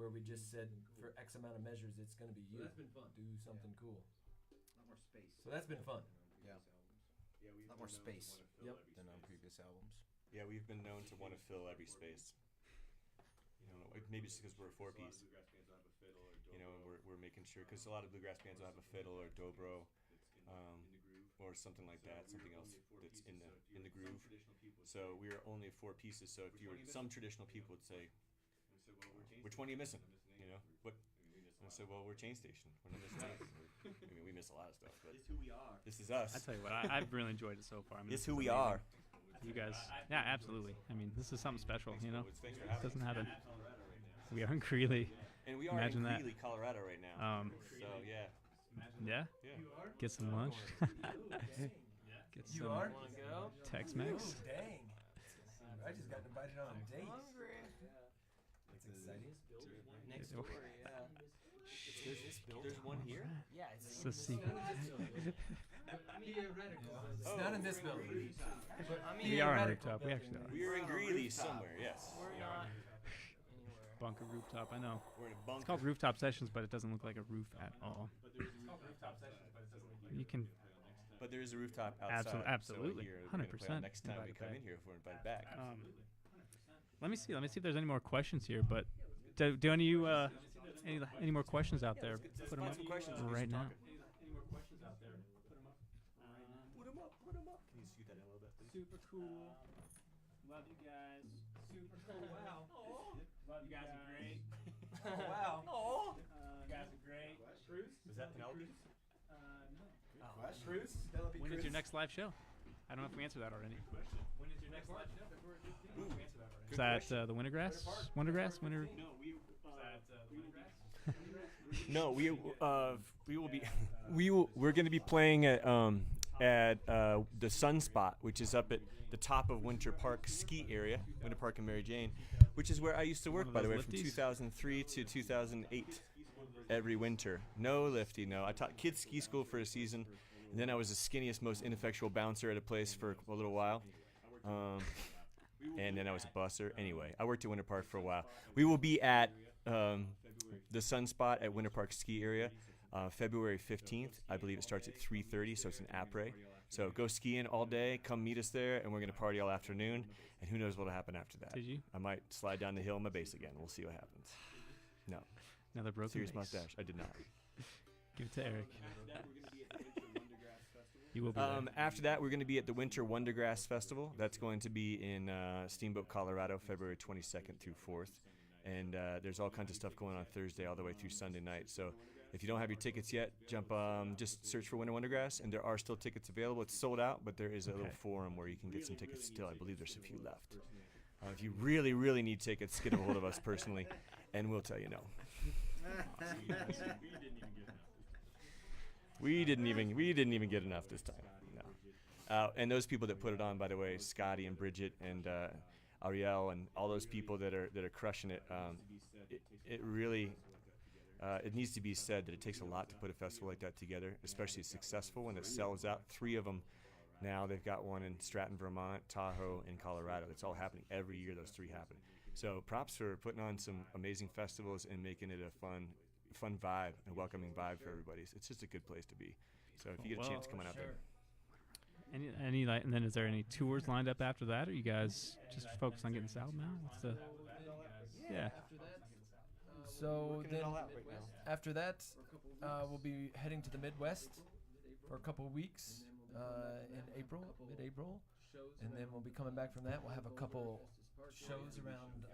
C: where we just said for X amount of measures it's going to be you.
H: That's been fun.
C: Do something cool.
H: A lot more space.
C: So that's been fun.
E: Yeah.
B: Yeah, we've
E: A lot more space
C: Yep.
E: than on previous albums.
B: Yeah, we've been known to want to fill every space. You know, maybe just because we're a four-piece. You know, and we're making sure, because a lot of bluegrass bands will have a fiddle or dobro, or something like that, something else that's in the groove. So we are only 4 pieces. So if you were, some traditional people would say, which one are you missing? You know, what? And I said, well, we're Chain Station. We're not missing anything. I mean, we miss a lot of stuff, but
G: It's who we are.
B: this is us.
A: I tell you what, I've really enjoyed it so far. I mean,
B: It's
A: this
B: who
A: is
B: we
A: amazing.
B: are.
A: You guys, yeah, absolutely. I mean, this is something special. You know,
B: Thanks for
A: it
B: having
A: doesn't
B: us.
A: happen. We are in Greeley.
B: And we are
A: Imagine
B: in
A: that.
B: Greeley, Colorado right now. So yeah,
A: Yeah.
B: yeah.
A: Get some lunch. Get
C: You
A: some
C: are?
F: Wanna go?
A: Tex-Mex.
C: Dang. I just got invited on a date.
F: Hungry.
C: That's exciting.
F: Next door, yeah.
B: There's one here.
F: Yeah,
A: It's a secret.
C: It's not in this building.
A: We are on Rooftop. We actually are.
B: We are in Greeley somewhere. Yes.
F: We're not anywhere.
A: Bunker Rooftop. I know.
B: We're in a
A: It's
B: bunker.
A: called Rooftop Sessions, but it doesn't look like a roof at all. You can
B: But there is a rooftop outside.
A: absolutely.
B: So we're gonna play
A: 100%
B: next time we
A: invited
B: come
A: back.
B: in here if we're invited back.
A: let me see if there's any more questions here. But do any of you any more questions out there?
B: Let's
A: Put them
B: find
A: up
B: some questions and do
A: right
B: some
A: now.
B: talking.
D: Any more questions out there? Put them up.
B: Put 'em up. Put 'em up. Can you scoot that in a little bit, please?
D: Super cool. Love you guys. Super cool. Wow. Love you guys. Are great.
C: Wow.
D: You guys are great. Bruce?
B: Was that Penelope?
D: No.
C: Bruce?
A: When is your next live show? I don't know if we answered that already.
D: When is your next live show? We answered that already.
A: Is that the Wintergrass? Wintergrass? Winter?
D: Is that the Wintergrass?
B: No, we will be we're going to be playing at the Sunspot, which is up at the top of Winter Park ski area, Winter Park and Mary Jane, which is where I used to work,
A: of
B: by the way,
A: those
B: from
A: lifties?
B: 2003 to 2008. Every winter, no lifty, no. I taught kids ski school for a season, and then I was the skinniest, most ineffectual bouncer at a place for a little while. And then I was a busser. Anyway, I worked at Winter Park for a while. We will be at the Sunspot at Winter Park ski area February 15th. I believe it starts at 3:30, so it's an après. So go skiing all day. Come meet us there, and we're going to party all afternoon. And who knows what will happen after that.
A: Did you?
B: I might slide down the hill in my bass again. We'll see what happens. No.
A: Another broken
B: Serious
A: bass.
B: mustache. I did not.
A: Give it to Eric. You will be there.
B: After that, we're going to be at the Winter Wondergrass Festival. That's going to be in Steamboat, Colorado, February 22nd through 4th. And there's all kinds of stuff going on Thursday all the way through Sunday night. So if you don't have your tickets yet, just search for Winter Wondergrass, and there are still tickets available. It's sold out, but there is a little forum where you can get some tickets still. I believe there's a few left. If you really, really need tickets, get a hold of us personally, and we'll tell you no. We didn't even get enough this time. No. And those people that put it on, by the way, Scotty and Bridget and Ariel and all those people that are crushing it. It really it needs to be said that it takes a lot to put a festival like that together, especially successful when it sells out. 3 of them now. They've got one in Stratton, Vermont, Tahoe, and Colorado. It's all happening every year. Those 3 happen. So props for putting on some amazing festivals and making it a fun vibe and welcoming vibe for everybody. It's just a good place to be. So if you get a chance, come on out there.
A: Any like, and then is there any tours lined up after that, or you guys just focused on getting this album out? What's the? Yeah.
C: So then, after that, we'll be heading to the Midwest for a couple of weeks in April, mid-April, and then we'll be coming back from that. We'll have a couple shows around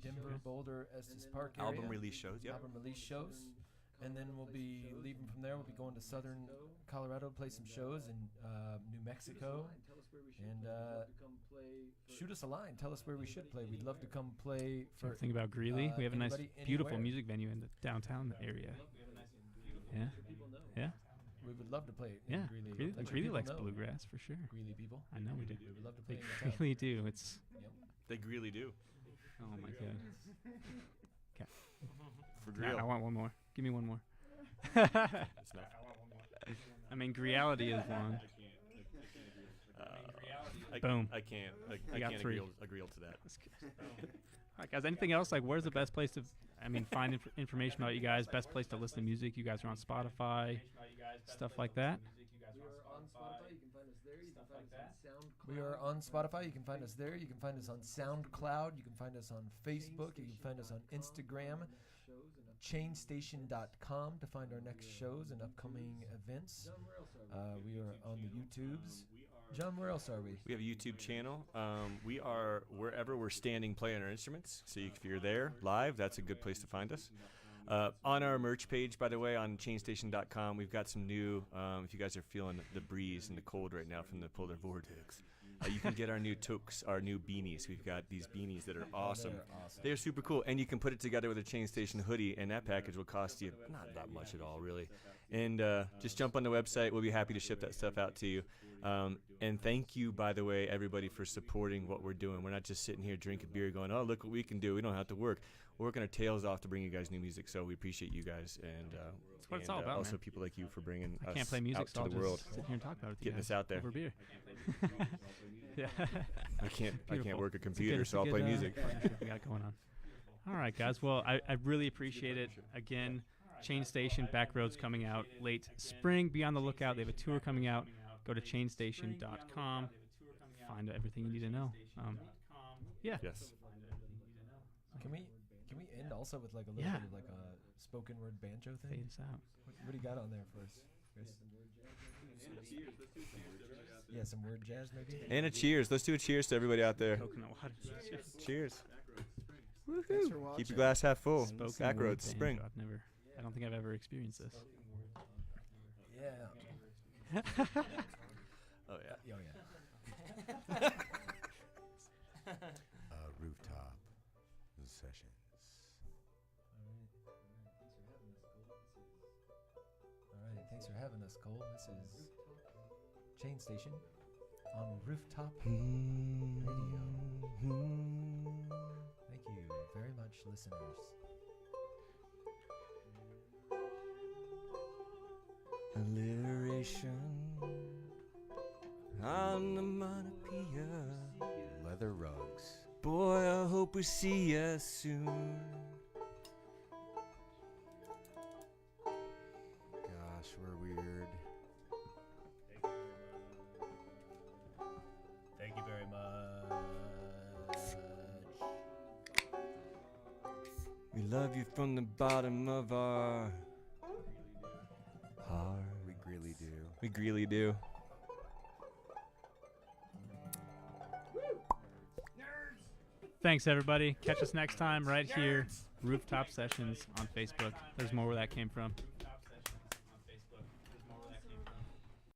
C: Denver, Boulder, Estes Park area.
B: Album release shows, yep.
C: Album release shows. And then we'll be leaving from there. We'll be going to southern Colorado, play some shows in New Mexico. And shoot us a line. Tell us where we should play. We'd love to come play for
A: Think about Greeley. We have a nice,
C: anybody,
A: beautiful
C: anywhere.
A: music venue in the downtown area. Yeah. Yeah.
C: We would love to play
A: Yeah.
C: in Greeley.
A: Greeley,
C: Let your
A: Greeley
C: people
A: likes
C: know.
A: bluegrass for sure.
C: Greeley people.
A: I know we do.
C: We would love to
A: They
C: play in your town.
A: really do. It's.
C: Yep.
B: They really do.
A: Oh my god.
B: For
A: Yeah,
B: real.
A: I want one more. Give me one more.
B: It's not.
A: I mean, reality is one.
B: I,
A: Boom.
B: I can't. I
A: got
B: can't
A: 3.
B: agree to that.
A: right, guys. Anything else? Like, where's the best place to? I mean, find information about you guys. Best place to listen to music. You guys are on Spotify, stuff like that.
C: We are on Spotify. You can find us there. You can find us on SoundCloud. You can find us on Facebook. You can find us on Instagram. Chainstation.com to find our next shows and upcoming events. We are on the YouTubes. John, where else are we?
B: We have a YouTube channel. We are wherever we're standing playing our instruments. So if you're there live, that's a good place to find us. On our merch page, by the way, on chainstation.com, we've got some new, if you guys are feeling the breeze and the cold right now from the polar vortex, you can get our new toques, our new beanies. We've got these beanies that are awesome. They're super cool. And you can put it together with a Chain Station hoodie, and that package will cost you not that much at all, really. And just jump on the website. We'll be happy to ship that stuff out to you. And thank you, by the way, everybody, for supporting what we're doing. We're not just sitting here drinking beer going, oh, look what we can do. We don't have to work. We're working our tails off to bring you guys new music, so we appreciate you guys. And
A: that's what it's all about,
B: also
A: man.
B: people like you for bringing us
A: can't play music,
B: out
A: so
B: to the world.
A: Sit here and talk about it with
B: Getting
A: you
B: us out there.
A: over beer. Yeah.
B: I can't work a
A: It's
B: computer,
A: good-
B: so I'll
A: it's a
B: play
A: good,
B: music.
A: partnership we got going on. All right, guys. Well, I really appreciate it. Again, Chain Station, Backroads coming out late spring. Be on the lookout. They have a tour coming out. Go to chainstation.com. Find everything you need to know. Yeah.
B: Yes.
C: Can we end also with like a little bit of like a spoken word banjo thing?
A: Fade us out.
C: What do you got on there for us, Chris? Yeah, some word jazz maybe.
B: And a cheers. Let's do a cheers to everybody out there.
A: Coconut water.
B: Cheers.
C: Thanks for watching.
B: Keep your glass half full.
A: Spoken
B: Backroads,
A: word
B: spring.
A: banjo. I don't think I've ever experienced this.
C: Yeah.
B: Oh, yeah.
C: Oh yeah.
E: Rooftop sessions.
C: All right. Thanks for having us, Cole. This is Chain Station on Rooftop Radio. Thank you very much, listeners.
B: Alliteration. Onomatopoeia.
E: Leather rugs.
B: Boy, I hope we see ya soon.
E: Gosh, we're weird.
C: Thank you very much.
B: We love you from the bottom of our heart.
E: We really do.
B: We really do.
A: Thanks, everybody. Catch us next time right here. Rooftop Sessions on Facebook. There's more where that came from.